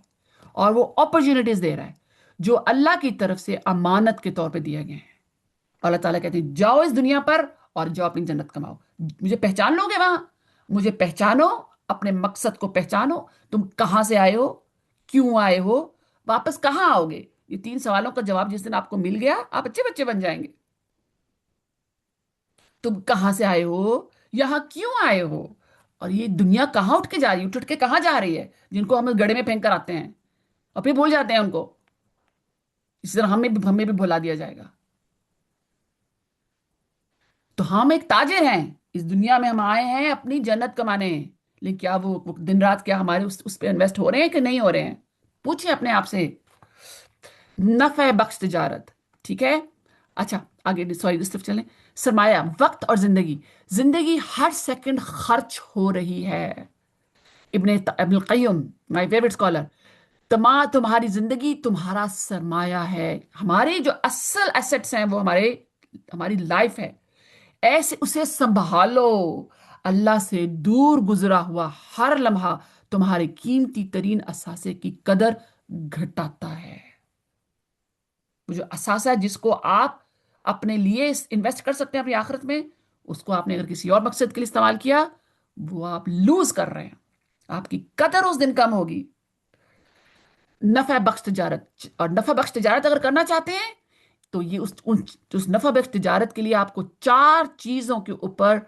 اور وہ اپرچونٹیز دے رہا ہے جو اللہ کی طرف سے امانت کے طور پہ دیے گئے ہیں۔ اللہ تعالیٰ کہتے ہیں جاؤ اس دنیا پر اور جاؤ اپنی جنت کماؤ، مجھے پہچان لو گے وہاں، مجھے پہچانو، اپنے مقصد کو پہچانو، تم کہاں سے آئے ہو، کیوں آئے ہو، واپس کہاں آؤ گے؟ یہ 3 سوالوں کا جواب جس دن آپ کو مل گیا آپ اچھے بچے بن جائیں گے۔ تم کہاں سے آئے ہو، یہاں کیوں آئے ہو، اور یہ دنیا کہاں اٹھ کے جا رہی ہے، اٹھ کے کہاں جا رہی ہے، جن کو ہم گڑے میں پھینک کر آتے ہیں اور پھر بھول جاتے ہیں ان کو۔ اسی طرح ہمیں بھی بھلا دیا جائے گا. تو ہم ایک تاجر ہیں اس دنیا میں، ہم آئے ہیں اپنی جنت کمانے، لیکن کیا وہ دن رات کیا ہمارے اس پہ انویسٹ ہو رہے ہیں کہ نہیں ہو رہے ہیں؟ پوچھیں اپنے آپ سے. نفع بخش تجارت. ٹھیک ہے. اچھا آگے سوری اس طرف چلیں. سرمایہ، وقت اور زندگی. زندگی ہر سیکنڈ خرچ ہو رہی ہے. ابن القیم مائی فیورٹ اسکالر، تمہاری زندگی تمہارا سرمایہ ہے. ہماری جو اصل ایسٹس ہیں وہ ہماری لائف ہے. ایسے اسے سنبھالو. اللہ سے دور گزرا ہوا ہر لمحہ تمہارے قیمتی ترین اثاثے کی قدر گھٹاتا ہے. وہ جو اثاثہ ہے جس کو آپ اپنے لیے انویسٹ کر سکتے ہیں اپنی آخرت میں، اس کو آپ نے اگر کسی اور مقصد کے لیے استعمال کیا، وہ آپ لوز کر رہے ہیں. آپ کی قدر اس دن کم ہوگی. نفع بخش تجارت. اور نفع بخش تجارت اگر کرنا چاہتے ہیں تو یہ اس نفع بخش تجارت کے لیے آپ کو 4 چیزوں کے اوپر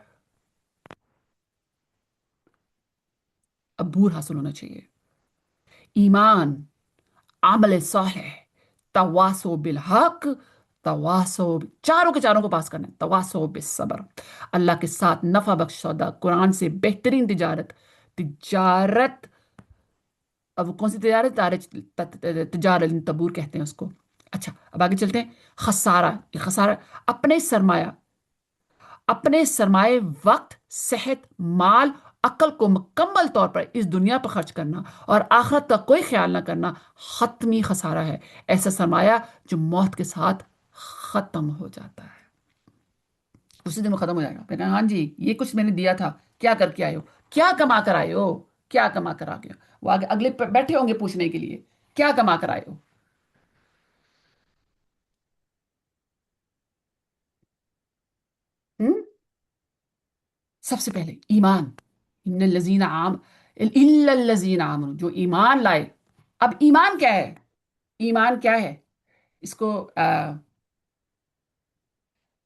عبور حاصل ہونا چاہیے. ایمان، عمل صالح، تواصو بالحق، چاروں کے چاروں کو پاس کرنا ہے. تواصو بالصبر. اللہ کے ساتھ نفع بخش سودا، قرآن سے بہترین تجارت. اب وہ کون سی تجارت؟ تجارت تبور کہتے ہیں اس کو. اچھا اب آگے چلتے ہیں. خسارہ. یہ خسارہ اپنے سرمایہ، وقت، صحت، مال، عقل کو مکمل طور پر اس دنیا پر خرچ کرنا اور آخرت کا کوئی خیال نہ کرنا حتمی خسارہ ہے. ایسا سرمایہ جو موت کے ساتھ ختم ہو جاتا ہے. اسی دن وہ ختم ہو جائے گا. میں کہا ہاں جی یہ کچھ میں نے دیا تھا، کیا کر کے آئے ہو؟ کیا کما کر آئے ہو؟ کیا کما کر آ گیا؟ وہ آگے اگلے بیٹھے ہوں گے پوچھنے کے لیے کیا کما کر آئے ہو. سب سے پہلے ایمان. ان الذین الا الذین آمنوا، جو ایمان لائے. اب ایمان کیا ہے؟ ایمان کیا ہے اس کو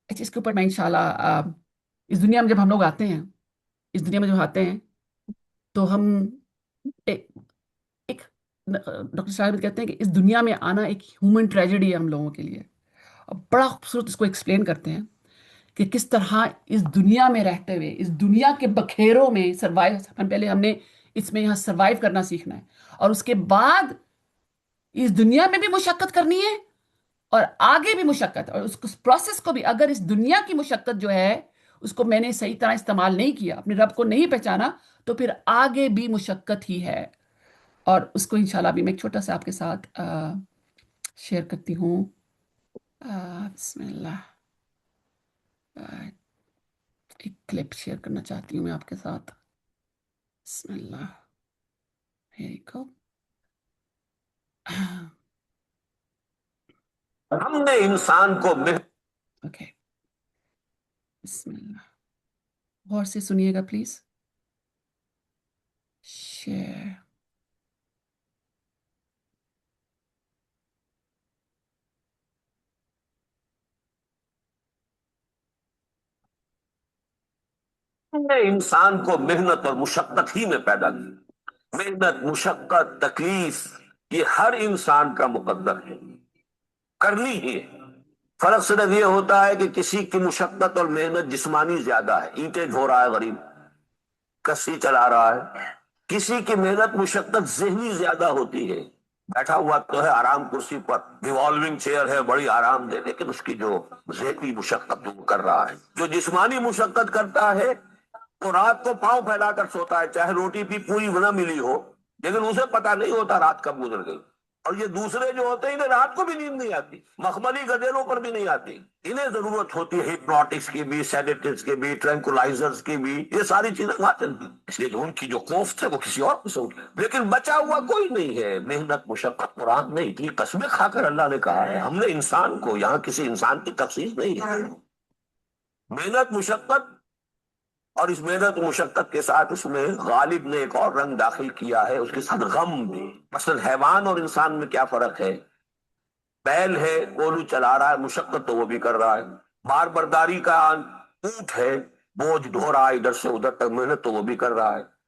اچھا اس کے اوپر میں انشاءاللہ اس دنیا میں جب ہم لوگ آتے ہیں، اس دنیا میں جب آتے ہیں تو ہم ایک ڈاکٹر صاحب کہتے ہیں کہ اس دنیا میں آنا ایک ہیومن ٹریجڈی ہے ہم لوگوں کے لیے. اور بڑا خوبصورت اس کو ایکسپلین کرتے ہیں کہ کس طرح اس دنیا میں رہتے ہوئے، اس دنیا کے بکھیروں میں پہلے ہم نے اس میں یہاں سروائیو کرنا سیکھنا ہے، اور اس کے بعد اس دنیا میں بھی مشقت کرنی ہے اور آگے بھی مشقت. اور اس پروسیس کو بھی، اگر اس دنیا کی مشقت جو ہے اس کو میں نے صحیح طرح استعمال نہیں کیا، اپنے رب کو نہیں پہچانا، تو پھر آگے بھی مشقت ہی ہے. اور اس کو انشاءاللہ ابھی میں ایک چھوٹا سا آپ کے ساتھ شیئر کرتی ہوں. بسم اللہ. ایک کلپ شیئر کرنا چاہتی ہوں میں آپ کے ساتھ. بسم اللہ. Here you go. ہم نے انسان کو اوکے بسم اللہ. غور سے سنیے گا پلیز. شیئر. انسان کو محنت اور مشقت ہی میں پیدا کیا. محنت، مشقت، تکلیف یہ ہر انسان کا مقدر ہے، کرنی ہی ہے. فرق صرف یہ ہوتا ہے کہ کسی کی مشقت اور محنت جسمانی زیادہ ہے، اینٹیں ڈھو رہا ہے غریب، کسی چلا رہا ہے. کسی کی محنت مشقت ذہنی زیادہ ہوتی ہے، بیٹھا ہوا تو ہے آرام کرسی پر، ریوالونگ چیئر ہے بڑی آرام دہ، لیکن اس کی جو ذہنی مشقت وہ کر رہا ہے. جو جسمانی مشقت کرتا ہے وہ رات کو پاؤں پھیلا کر سوتا ہے، چاہے روٹی بھی پوری نہ ملی ہو، لیکن اسے پتا نہیں ہوتا رات کب گزر گئی. اور یہ دوسرے جو ہوتے ہیں انہیں رات کو بھی نیند نہیں آتی، مخملی گدیلوں پر بھی نہیں آتی. انہیں ضرورت ہوتی ہے ہپنوٹکس کی بھی، سیڈیٹیوز کی بھی، ٹرینکولائزرز کی بھی، یہ ساری چیزیں وہاں چلتی. اس لیے جو ان کی جو کوفت ہے وہ کسی اور قسم کی، لیکن بچا ہوا کوئی نہیں ہے. محنت، مشقت قرآن نے اتنی قسمیں کھا کر اللہ نے کہا ہے. ہم نے انسان کو، یہاں کسی انسان کی تخصیص نہیں ہے. محنت، مشقت، اور اس محنت و مشقت کے ساتھ اس میں غالب نے ایک اور رنگ داخل کیا ہے، اس کے ساتھ غم بھی. مثلا حیوان اور انسان میں کیا فرق ہے؟ بیل ہے، کولو چلا رہا ہے، مشقت تو وہ بھی کر رہا ہے. بار برداری کا اونٹ ہے، بوجھ ڈھو رہا ہے ادھر سے ادھر تک، محنت تو وہ بھی کر رہا ہے.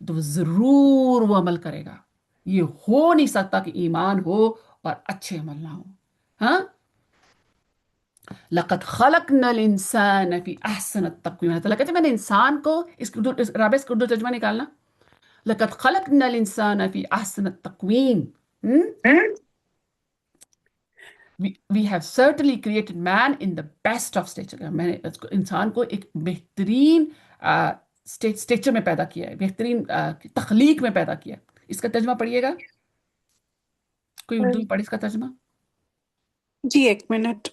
تو ضرور وہ عمل کرے گا. یہ ہو نہیں سکتا کہ ایمان ہو اور اچھے عمل نہ ہو. ہاں، لقد خلقنا الانسان فی احسن التقویم. اللہ تعالیٰ کہتے ہیں میں نے انسان کو رابع اس کا اردو ترجمہ نکالنا. لقد خلقنا الانسان فی احسن التقویم. We have certainly created man in the best of stature. میں نے انسان کو ایک بہترین اسٹیچر میں پیدا کیا ہے، بہترین تخلیق میں پیدا کیا ہے. اس کا ترجمہ پڑھیے گا، کوئی اردو میں پڑھے اس کا ترجمہ. جی ایک منٹ.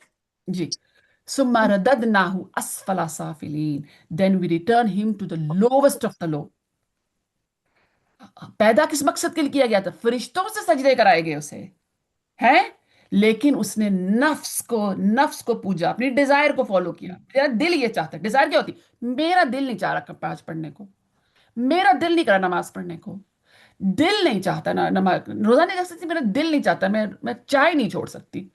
جی. ثم رددناه اسفل سافلین. Then we return him to the lowest of the low. پیدا کس مقصد کے لیے کیا گیا تھا؟ فرشتوں سے سجدے کرائے گئے اسے ہیں، لیکن اس نے نفس کو پوجا، اپنی ڈیزائر کو فالو کیا. میرا دل یہ چاہتا ہے. ڈیزائر کیا ہوتی؟ میرا دل نہیں چاہ رہا پانچ پڑھنے کو، میرا دل نہیں کرا نماز پڑھنے کو، دل نہیں چاہتا روزہ نہیں رکھ سکتی، میرا دل نہیں چاہتا، میں چائے نہیں چھوڑ سکتی.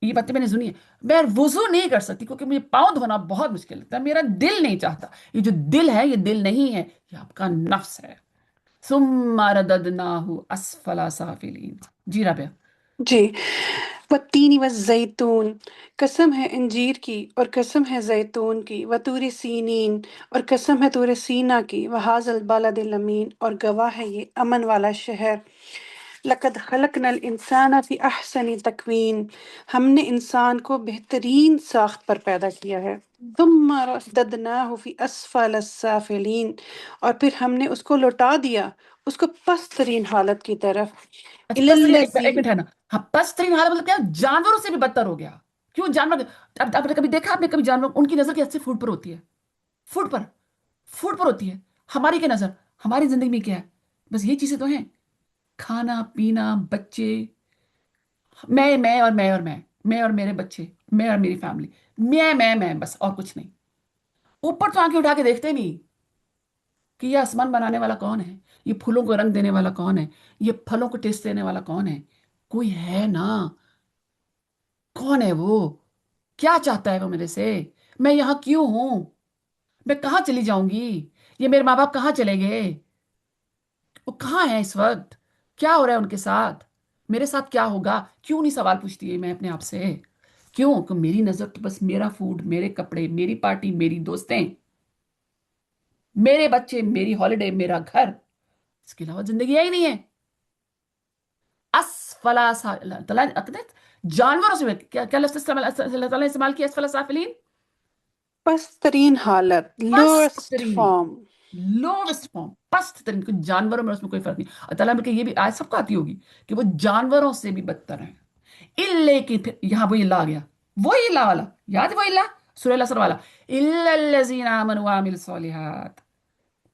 یہ باتیں میں نے سنی ہے. میں وضو نہیں کر سکتی کیونکہ مجھے پاؤں دھونا بہت مشکل لگتا ہے، میرا دل نہیں چاہتا. یہ جو دل ہے یہ دل نہیں ہے، یہ آپ کا نفس ہے. ثم رددناه اسفل سافلین. جی رابعہ. جی. والتین والزیتون، قسم ہے انجیر کی اور قسم ہے زیتون کی، وطور سینین اور قسم ہے طور سینا کی، وہذا البلد الامین اور گواہ ہے یہ امن والا شہر. لقد خلقنا الانسان فی احسن تقویم، ہم نے انسان کو بہترین ساخت پر پیدا کیا ہے. ثم رددناہ فی اسفل السافلین، اور پھر ہم نے اس کو لوٹا دیا اس کو پست ترین حالت کی طرف. اچھا پس ایک منٹ ہے نا. ہاں پس ترین حالت مطلب کیا؟ جانوروں سے بھی بدتر ہو گیا. کیوں جانور؟ اب آپ نے کبھی دیکھا، آپ نے کبھی جانور ان کی نظر کیسے فوڈ پر ہوتی ہے؟ فوڈ پر ہوتی ہے. ہماری کیا نظر؟ ہماری زندگی میں کیا ہے؟ بس یہ چیزیں تو ہیں، کھانا پینا، بچے، میں اور میرے بچے، میں اور میری فیملی، میں بس، اور کچھ نہیں. اوپر تو آنکھیں اٹھا کے دیکھتے نہیں کہ یہ آسمان بنانے والا کون ہے، یہ پھولوں کو رنگ دینے والا کون ہے، یہ پھلوں کو ٹیسٹ دینے والا کون ہے. کوئی ہے نا. کون ہے وہ؟ کیا چاہتا ہے وہ میرے سے؟ میں یہاں کیوں ہوں؟ میں کہاں چلی جاؤں گی؟ یہ میرے ماں باپ کہاں چلے گئے؟ وہ کہاں ہیں اس وقت؟ کیا ہو رہا ہے ان کے ساتھ؟ میرے ساتھ کیا ہوگا؟ کیوں نہیں سوال پوچھتی ہے میں اپنے آپ سے؟ کیوں کہ میری نظر تو بس میرا فوڈ، میرے کپڑے، میری پارٹی، میری دوستیں، میرے بچے، میری ہالیڈے، میرا گھر، اس کے علاوہ زندگی ہی نہیں ہے. اسفلا جانوروں سے کیا لفظ اللہ تعالیٰ نے استعمال کیا؟ اسفلا سافلین، پست ترین حالت، پست لوئسٹ ترین، فارم. لوویسٹ فارم، پست ترین. کچھ جانوروں میں اس میں کوئی فرق نہیں. اللہ تعالیٰ میں کہ یہ بھی آج سب کو آتی ہوگی کہ وہ جانوروں سے بھی بدتر ہیں. لیکن پھر یہاں وہی اللہ آ گیا، وہی اللہ والا، یاد ہے وہی اللہ سورہ الاسر والا. الا الذین آمنوا وعملوا الصالحات.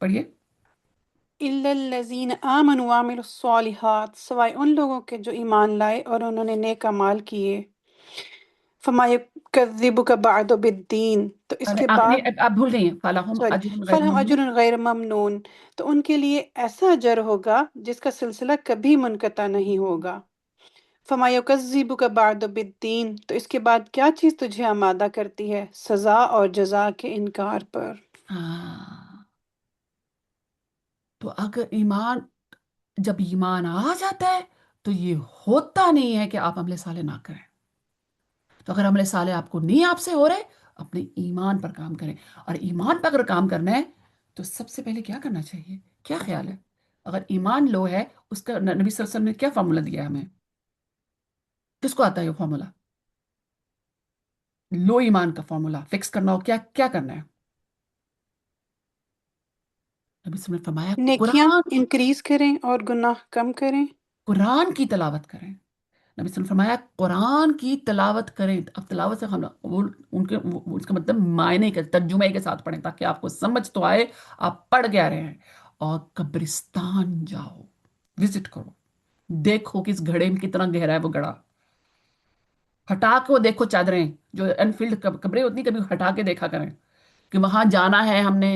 پڑھیے. الا الذین آمنوا وعملوا الصالحات، سوائے ان لوگوں کے جو ایمان لائے اور انہوں نے نیک اعمال کیے. فما یکذبک بعد بالدین، تو اس کے بعد آپ بھول گئی ہیں. فَلَهُمْ أَجْرٌ غَيْرُ فلہم مَمْنُونٍ. اجر غیر ممنون، تو ان کے لیے ایسا اجر ہوگا جس کا سلسلہ کبھی منقطع نہیں ہوگا. فما یکذبک بعد بالدین، تو اس کے بعد کیا چیز تجھے آمادہ کرتی ہے سزا اور جزا کے انکار پر. ہاں، تو جب ایمان آ جاتا ہے تو یہ ہوتا نہیں ہے کہ آپ عمل صالح نہ کریں. تو اگر عمل صالح آپ کو نہیں آپ سے ہو رہے، اپنے ایمان پر کام کریں. اور ایمان پر اگر کام کرنا ہے تو سب سے پہلے کیا کرنا چاہیے؟ کیا خیال ہے؟ اگر ایمان لو ہے، اس کا نبی صلی اللہ علیہ وسلم نے کیا فارمولا دیا ہے ہمیں؟ کس کو آتا ہے وہ فارمولا؟ لو ایمان کا فارمولا فکس کرنا ہو کیا کرنا ہے؟ نبی صلی اللہ علیہ وسلم نے فرمایا نیکیاں انکریز کریں اور گناہ کم کریں. قرآن کی تلاوت کریں. نبی صلی اللہ علیہ وسلم نے فرمایا قرآن کی تلاوت کریں. اب تلاوت سے اس کا مطلب معنی کے ترجمے کے ساتھ پڑھیں تاکہ آپ کو سمجھ تو آئے، آپ پڑھ گیا رہے ہیں. اور قبرستان جاؤ، وزٹ کرو، دیکھو کہ اس گھڑے میں کتنا گہرا ہے وہ گڑھا. ہٹا کے وہ دیکھو چادریں جو انفیلڈ قبریں ہوتی، کبھی ہٹا کے دیکھا کریں کہ وہاں جانا ہے ہم نے،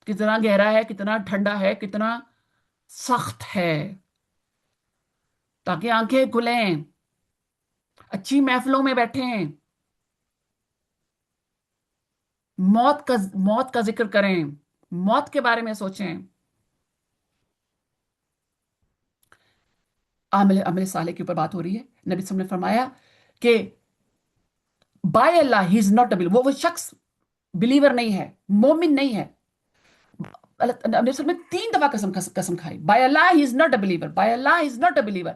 کتنا گہرا ہے، کتنا ٹھنڈا ہے، کتنا سخت ہے، تاکہ آنکھیں کھلیں، اچھی محفلوں میں بیٹھیں، موت کا ذکر کریں. موت کے بارے میں سوچیں. عمل صالح کے اوپر بات ہو رہی ہے. نبی صلی اللہ علیہ وسلم نے فرمایا کہ by Allah he is not وہ شخص بلیور نہیں ہے, مومن نہیں ہے. نبی صلی اللہ علیہ وسلم نے 3 دفعہ قسم کھائی, by Allah he is not a believer, by Allah he is not a believer.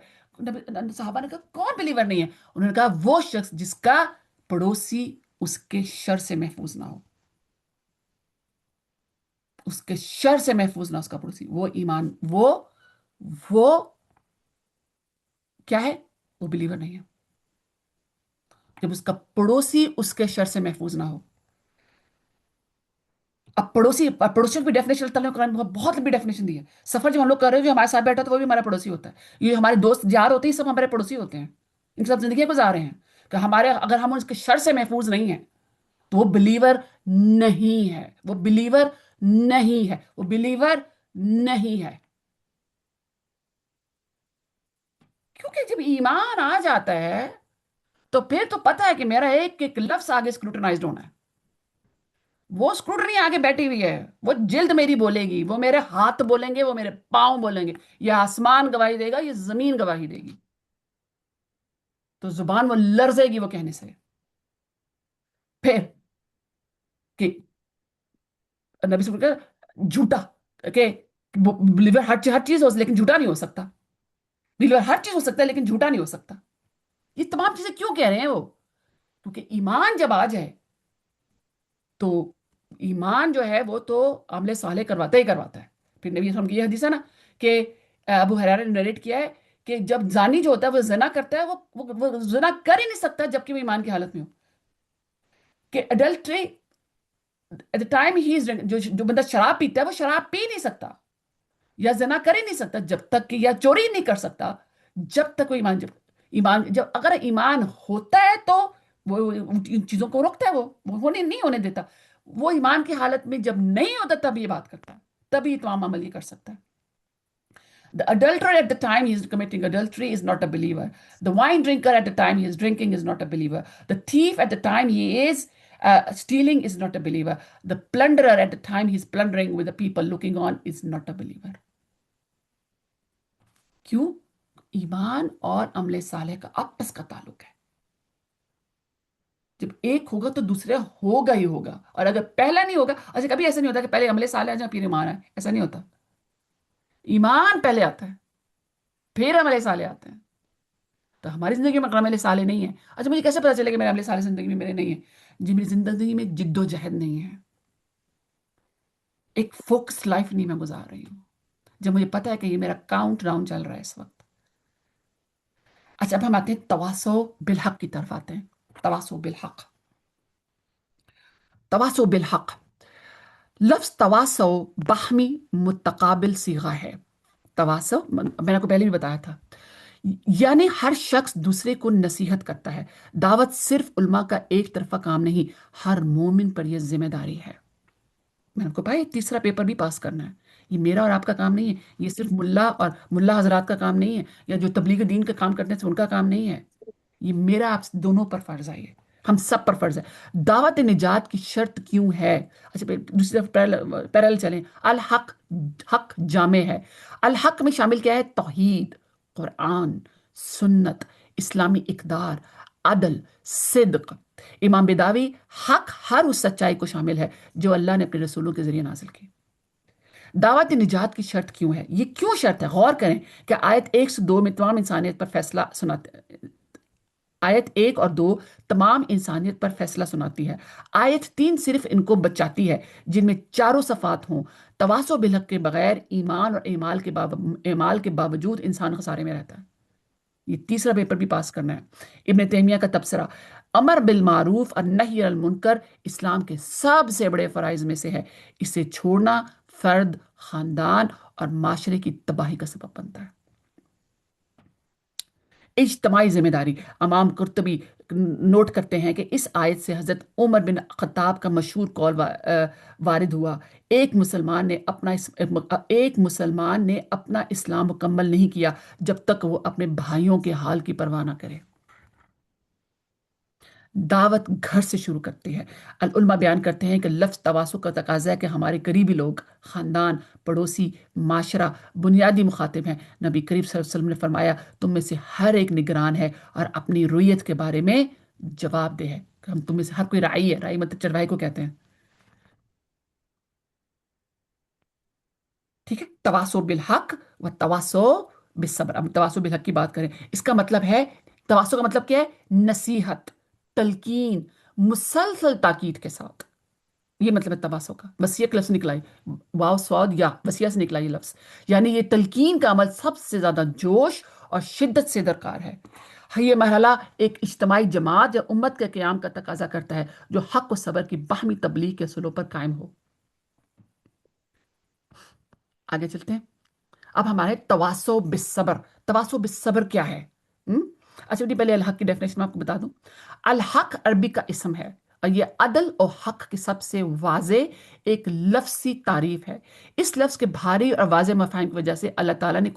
صحابہ نے کہا کون بلیور نہیں ہے؟ انہوں نے کہا وہ شخص جس کا پڑوسی اس کے شر سے محفوظ نہ ہو, اس کے شر سے محفوظ نہ اس کا پڑوسی, وہ ایمان, وہ کیا ہے؟ وہ بلیور نہیں ہے جب اس کا پڑوسی اس کے شر سے محفوظ نہ ہو. اب پڑوسیوں کی ڈیفینیشن اللہ قرآن میں بہت لمبی ڈیفینیشن دی ہے. سفر جب ہم لوگ کر رہے ہیں جو ہمارے ساتھ بیٹھا تو وہ بھی ہمارا پڑوسی ہوتا ہے. یہ ہمارے دوست یار ہوتے ہیں, سب ہمارے پڑوسی ہوتے ہیں, ان سب زندگیاں گزار رہے ہیں. کہ اگر ہم اس کے شر سے محفوظ نہیں ہیں تو وہ بلیور نہیں ہے, وہ بلیور نہیں ہے, وہ بلیور نہیں ہے. کیونکہ جب ایمان آ جاتا ہے تو پھر تو پتہ ہے کہ میرا ایک ایک لفظ آگے اسکروٹنائزڈ ہونا ہے. وہ اسکروٹنی آگے بیٹھی ہوئی ہے, وہ جلد میری بولے گی, وہ میرے ہاتھ بولیں گے, وہ میرے پاؤں بولیں گے, یہ آسمان گواہی دے گا, یہ زمین گواہی دے گی. تو زبان وہ لرزے گی وہ کہنے سے. پھر کہ نبی صلی اللہ علیہ وسلم جھوٹا کہ بلیور ہر چیز ہو لیکن جھوٹا نہیں ہو سکتا. بلیور ہر چیز ہو سکتا ہے لیکن جھوٹا نہیں ہو سکتا. یہ تمام چیزیں کیوں کہہ رہے ہیں وہ؟ کیونکہ ایمان جب آ جائے تو ایمان جو ہے وہ تو عمل صالح کرواتا ہی کرواتا ہے. پھر نبی صلی اللہ علیہ وسلم کی یہ حدیث ہے نا کہ ابو ہریرہ نے نریٹ کیا ہے کہ جب زانی جو ہوتا ہے وہ زنا کرتا ہے, وہ زنا کر ہی نہیں سکتا جبکہ وہ ایمان کی حالت میں ہو. کہ اڈلٹری ایٹ دا ٹائم ہی از جو بندہ شراب پیتا ہے وہ شراب پی نہیں سکتا یا زنا کر ہی نہیں سکتا جب تک کہ, یا چوری نہیں کر سکتا جب تک وہ ایمان جب اگر ایمان ہوتا ہے تو وہ ان چیزوں کو روکتا ہے, وہ نہیں ہونے دیتا. وہ ایمان کی حالت میں جب نہیں ہوتا تب یہ بات کرتا ہے, تبھی تمام عمل یہ کر سکتا ہے. The adulterer at the time he is committing adultery is not a believer. The wine drinker at the time he is drinking is not a believer. The thief at the time he is stealing is not a believer. The plunderer at the time he is plundering with the people looking on is not a believer. کیوں؟ ایمان اور عمل صالح کا آپس کا تعلق ہے. جب ایک ہوگا تو دوسرا ہوگا ہی ہوگا, اور اگر پہلا نہیں ہوگا, اچھا کبھی ایسا نہیں ہوتا کہ پہلے عمل صالح آ جائے پھر ایمان آئے, ایسا نہیں ہوتا. ایمان پہلے آتا ہے پھر عمل صالح آتے ہیں. تو ہماری زندگی میں عمل صالح نہیں ہے. اچھا مجھے کیسے پتا چلے کہ میرے عمل صالح زندگی میں میرے نہیں ہے؟ جی میری زندگی میں جد و جہد نہیں ہے, ایک فوکس لائف نہیں میں گزار رہی ہوں جب مجھے پتا ہے کہ یہ میرا کاؤنٹ ڈاؤن چل رہا ہے اس وقت. اچھا اب ہم آتے ہیں تواصو بالحق کی طرف آتے ہیں. تواصو بالحق, تواصو بالحق. لفظ تواصو باہمی متقابل صیغہ ہے. تواصو میں نے آپ کو پہلے بھی بتایا تھا, یعنی ہر شخص دوسرے کو نصیحت کرتا ہے. دعوت صرف علماء کا ایک طرفہ کام نہیں, ہر مومن پر یہ ذمہ داری ہے. میں نے آپ کو کہا تیسرا پیپر بھی پاس کرنا ہے, یہ میرا اور آپ کا کام نہیں ہے, یہ صرف ملا اور ملا حضرات کا کام نہیں ہے, یا جو تبلیغ دین کا کام کرتے ہیں ان کا کام نہیں ہے. یہ میرا آپ دونوں پر فرض ہے, یہ ہم سب پر فرض ہے. دعوت نجات کی شرط کیوں ہے؟ اچھا دوسری طرف پیرل چلیں. الحق, حق جامع ہے. الحق میں شامل کیا ہے؟ توحید, قرآن, سنت, اسلامی اقدار, عدل, صدق. امام بیداوی حق ہر اس سچائی کو شامل ہے جو اللہ نے اپنے رسولوں کے ذریعے نازل کی. دعوت نجات کی شرط کیوں ہے؟ یہ کیوں شرط ہے؟ غور کریں کہ آیت 102 میں تمام انسانیت پر فیصلہ سناتے, آیت 1 اور 2 تمام انسانیت پر فیصلہ سناتی ہے. آیت 3 صرف ان کو بچاتی ہے جن میں چاروں صفات ہوں. تواصو بالحق کے بغیر ایمان اور اعمال کے باوجود انسان خسارے میں رہتا ہے. یہ تیسرا پیپر بھی پاس کرنا ہے. ابن تیمیہ کا تبصرہ, امر بالمعروف اور نہی عن المنکر اسلام کے سب سے بڑے فرائض میں سے ہے. اسے چھوڑنا فرد, خاندان اور معاشرے کی تباہی کا سبب بنتا ہے. اجتماعی ذمہ داری. امام قرطبی نوٹ کرتے ہیں کہ اس آیت سے حضرت عمر بن خطاب کا مشہور قول وارد ہوا, ایک مسلمان نے اپنا اسلام مکمل نہیں کیا جب تک وہ اپنے بھائیوں کے حال کی پرواہ نہ کرے. دعوت گھر سے شروع کرتی ہے۔ العلماء بیان کرتے ہیں کہ لفظ تواصل کا تقاضا ہے کہ ہمارے قریبی لوگ، خاندان، پڑوسی، معاشرہ بنیادی مخاطب ہیں۔ نبی کریم صلی اللہ علیہ وسلم نے فرمایا تم میں سے ہر ایک نگران ہے اور اپنی رویت کے بارے میں جواب دہ ہے۔ ہم تم میں سے ہر کوئی راعی ہے، راعی مطلب چرواہے کو کہتے ہیں، ٹھیک ہے؟ تواصو بالحق و تواصو بالصبر۔ اب تواصو بالحق کی بات کریں، اس کا مطلب ہے، تواصو کا مطلب کیا ہے؟ نصیحت، تلقین، مسلسل تاکید کے ساتھ، یہ مطلب ہے تواصو کا۔ وسیع کا لفظ نکلا ہے، واو سواد یا وسیع سے نکلا یہ لفظ، یعنی یہ تلقین کا عمل سب سے زیادہ جوش اور شدت سے درکار ہے۔ یہ مرحلہ ایک اجتماعی جماعت یا امت کے قیام کا تقاضا کرتا ہے جو حق و صبر کی باہمی تبلیغ کے اصولوں پر قائم ہو۔ آگے چلتے ہیں، اب ہمارے تواصو بالصبر۔ تواصو بالصبر کیا ہے؟ اچھا پہلے الحق کی ڈیفینیشن میں آپ کو بتا دوں۔ الحق عربی کا اسم ہے اور یہ عدل اور حق کی سب سے واضح ایک لفظی تعریف ہے۔ اس لفظ کے بھاری اور واضح مفاہیم کی وجہ سے اللہ تعالیٰ نے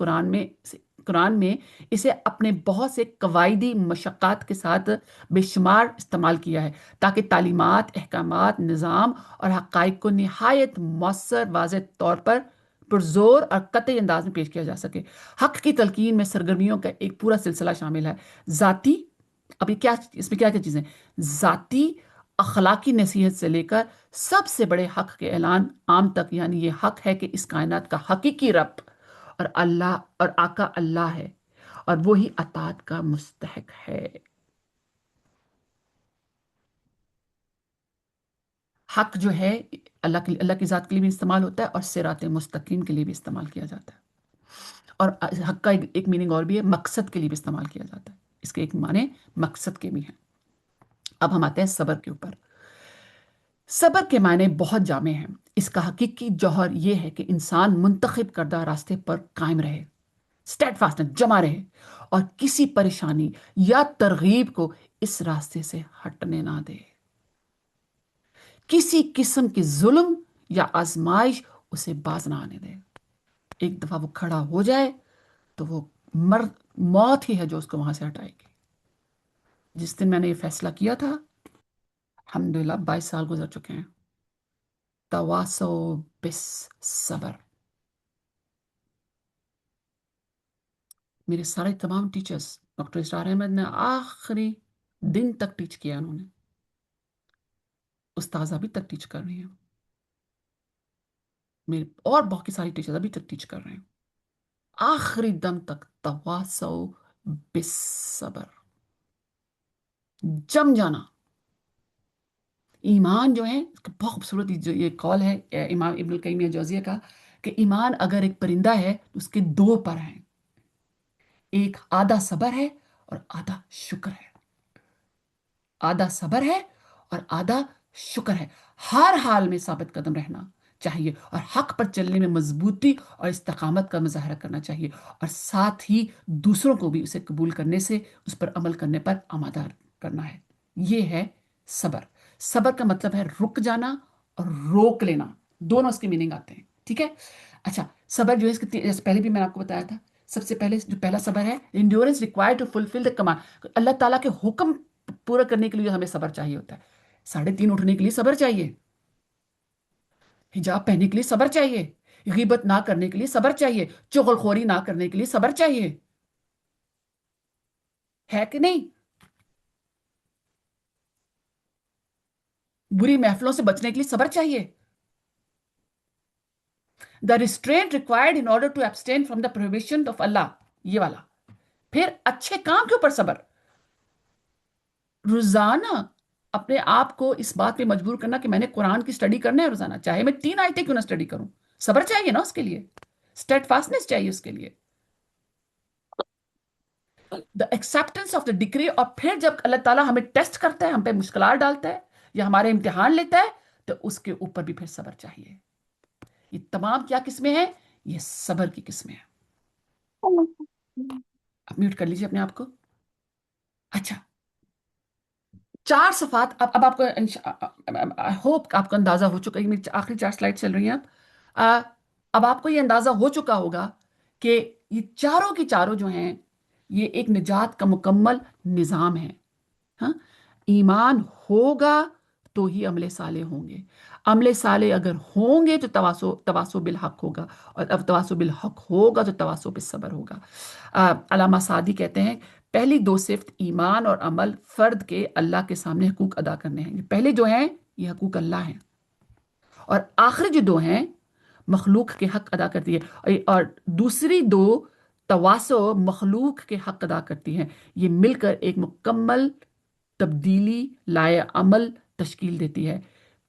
قرآن میں اسے اپنے بہت سے قواعدی مشقات کے ساتھ بے شمار استعمال کیا ہے تاکہ تعلیمات، احکامات، نظام اور حقائق کو نہایت مؤثر واضح طور پر پرزور اور قطعی انداز میں پیش کیا جا سکے۔ حق کی تلقین میں سرگرمیوں کا ایک پورا سلسلہ شامل ہے۔ ذاتی، اب یہ اس میں کیا کیا چیزیں، ذاتی اخلاقی نصیحت سے لے کر سب سے بڑے حق کے اعلان عام تک، یعنی یہ حق ہے کہ اس کائنات کا حقیقی رب اور آقا اللہ ہے اور وہی اطاعت کا مستحق ہے۔ حق جو ہے اللہ کی ذات کے لیے بھی استعمال ہوتا ہے اور صراط مستقیم کے لیے بھی استعمال کیا جاتا ہے، اور حق کا ایک میننگ اور بھی ہے، مقصد کے لیے بھی استعمال کیا جاتا ہے، اس کے ایک معنی مقصد کے بھی ہیں۔ اب ہم آتے ہیں صبر کے اوپر۔ صبر کے معنی بہت جامع ہیں۔ اس کا حقیقی جوہر یہ ہے کہ انسان منتخب کردہ راستے پر قائم رہے، اسٹیڈ فاسٹنس جمع رہے اور کسی پریشانی یا ترغیب کو اس راستے سے ہٹنے نہ دے۔ کسی قسم کی ظلم یا آزمائش اسے باز نہ آنے دے۔ ایک دفعہ وہ کھڑا ہو جائے تو وہ موت ہی ہے جو اس کو وہاں سے ہٹائے گی۔ جس دن میں نے یہ فیصلہ کیا تھا، الحمدللہ 22 سال گزر چکے ہیں۔ تواصو بالصبر۔ میرے سارے تمام ٹیچرز، ڈاکٹر اسرار احمد نے آخری دن تک ٹیچ کیا، انہوں نے، استاذہ ابھی تک ٹیچ کر رہی ہیں، میرے اور باقی ساری ٹیچرز ابھی تک ٹیچ کر رہے ہیں، آخری دم تک تواصو بالصبر، جم جانا۔ ایمان جو ہے، بہت خوبصورت جو یہ قول ہے امام ابن القیم الجوزیہ کا، کہ ایمان اگر ایک پرندہ ہے تو اس کے 2 پر ہیں، ایک آدھا صبر ہے اور آدھا شکر ہے، آدھا صبر ہے اور آدھا شکر ہے۔ ہر حال میں ثابت قدم رہنا چاہیے اور حق پر چلنے میں مضبوطی اور استقامت کا مظاہرہ کرنا چاہیے، اور ساتھ ہی دوسروں کو بھی اسے قبول کرنے سے اس پر عمل کرنے پر آمادہ کرنا ہے۔ یہ ہے صبر۔ صبر کا مطلب ہے رک جانا اور روک لینا، دونوں اس کے میننگ آتے ہیں، ٹھیک ہے؟ اچھا، صبر جو ہے اس کے پہلے بھی میں نے آپ کو بتایا تھا، سب سے پہلے جو پہلا صبر ہے endurance required to fulfill the command۔ اللہ تعالیٰ کے حکم پورا کرنے کے لیے ہمیں صبر چاہیے ہوتا ہے۔ 3:30 اٹھنے کے لیے صبر چاہیے، حجاب پہننے کے لیے صبر چاہیے، غیبت نہ کرنے کے لیے صبر چاہیے، چغل خوری نہ کرنے کے لیے صبر چاہیے، ہے کہ نہیں؟ بری محفلوں سے بچنے کے لیے صبر چاہیے۔ The restraint required in order to abstain from the prohibition of Allah، یہ والا۔ پھر اچھے کام کے اوپر صبر، روزانہ اپنے آپ کو اس بات پہ مجبور کرنا کہ میں نے قرآن کی سٹڈی کرنا ہے روزانہ، چاہے میں 3 آیتیں کیوں نہ سٹڈی کروں، صبر چاہیے نا اس کے لیے، اسٹیڈ فاسٹنس چاہیے اس کے لیے، دا ایکسیپٹنس آف دا ڈگری۔ اور پھر جب اللہ تعالیٰ ہمیں ٹیسٹ کرتا ہے، ہم پہ مشکلات ڈالتا ہے یا ہمارے امتحان لیتا ہے، تو اس کے اوپر بھی پھر صبر چاہیے۔ یہ تمام کیا قسمیں ہیں؟ یہ صبر کی قسمیں ہیں۔ اب میوٹ کر لیجیے اپنے آپ کو۔ اچھا، 4 صفات، اب آپ کو ہوپ آپ کو اندازہ ہو چکا ہے، میری آخری 4 سلائڈ چل رہی ہیں اب آپ کو یہ اندازہ ہو چکا ہوگا کہ یہ چاروں جو ہیں یہ ایک نجات کا مکمل نظام ہے۔ ہاں، ایمان ہوگا تو ہی عمل صالح ہوں گے. عمل صالح اگر ہوں گے تو تواصو بالحق ہوگا, اور اب تواصو بالحق ہوگا تو تواصو بالصبر ہوگا. علامہ سعدی کہتے ہیں پہلی دو صفت ایمان اور عمل فرد کے اللہ کے سامنے حقوق ادا کرنے ہیں. پہلے جو ہیں یہ حقوق اللہ ہیں, اور آخری جو دو ہیں مخلوق کے حق ادا کرتی ہے, اور دوسری دو تواصو مخلوق کے حق ادا کرتی ہیں. یہ مل کر ایک مکمل تبدیلی لائے عمل تشکیل دیتی ہے.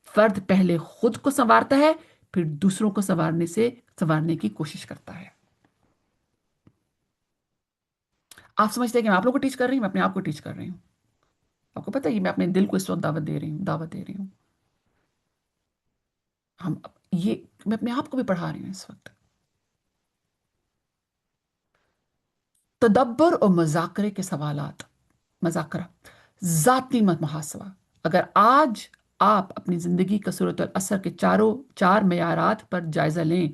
فرد پہلے خود کو سنوارتا ہے, پھر دوسروں کو سنوارنے کی کوشش کرتا ہے. آپ سمجھتے ہیں کہ میں آپ لوگوں کو ٹیچ کر رہی ہوں, میں اپنے آپ کو ٹیچ کر رہی ہوں. آپ کو پتہ ہے میں اپنے دل کو اس وقت دعوت دے رہی ہوں. میں اپنے آپ کو بھی پڑھا رہی ہوں اس وقت. تدبر اور مذاکرے کے سوالات. مذاکرہ, ذاتی محاسبہ. اگر آج آپ اپنی زندگی کا صورت الاثر کے چار معیارات پر جائزہ لیں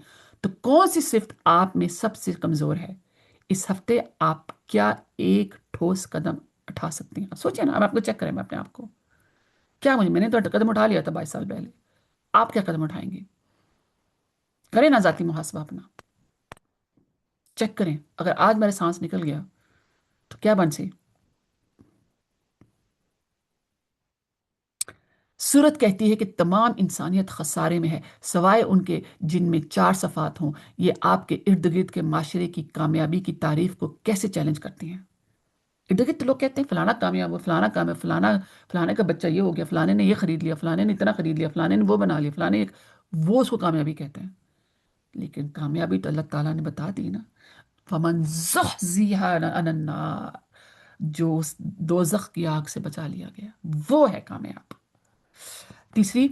تو کون سی صفت آپ میں سب سے کمزور ہے؟ اس ہفتے آپ کیا ایک ٹھوس قدم اٹھا سکتی ہیں؟ سوچیں نا, اب آپ کو چیک کریں میں اپنے آپ کو. میں نے تو قدم اٹھا لیا تھا 22 سال پہلے. آپ کیا قدم اٹھائیں گے؟ کریں نا ذاتی محاسبہ اپنا. چیک کریں, اگر آج میرے سانس نکل گیا تو کیا بن سی؟ سورت کہتی ہے کہ تمام انسانیت خسارے میں ہے سوائے ان کے جن میں 4 صفات ہوں. یہ آپ کے ارد گرد کے معاشرے کی کامیابی کی تعریف کو کیسے چیلنج کرتی ہیں؟ ارد گرد لوگ کہتے ہیں فلانا کامیاب ہو, فلانا کامیاب, فلانے کا بچہ یہ ہو گیا, فلانے نے یہ خرید لیا, فلانے نے اتنا خرید لیا, فلانے نے وہ بنا لیا, فلانے وہ اس کو کامیابی کہتے ہیں. لیکن کامیابی تو اللہ تعالیٰ نے بتا دی نا, فمن زحزح عن النار, جو دوزخ کی آگ سے بچا لیا گیا وہ ہے کامیاب. تیسری,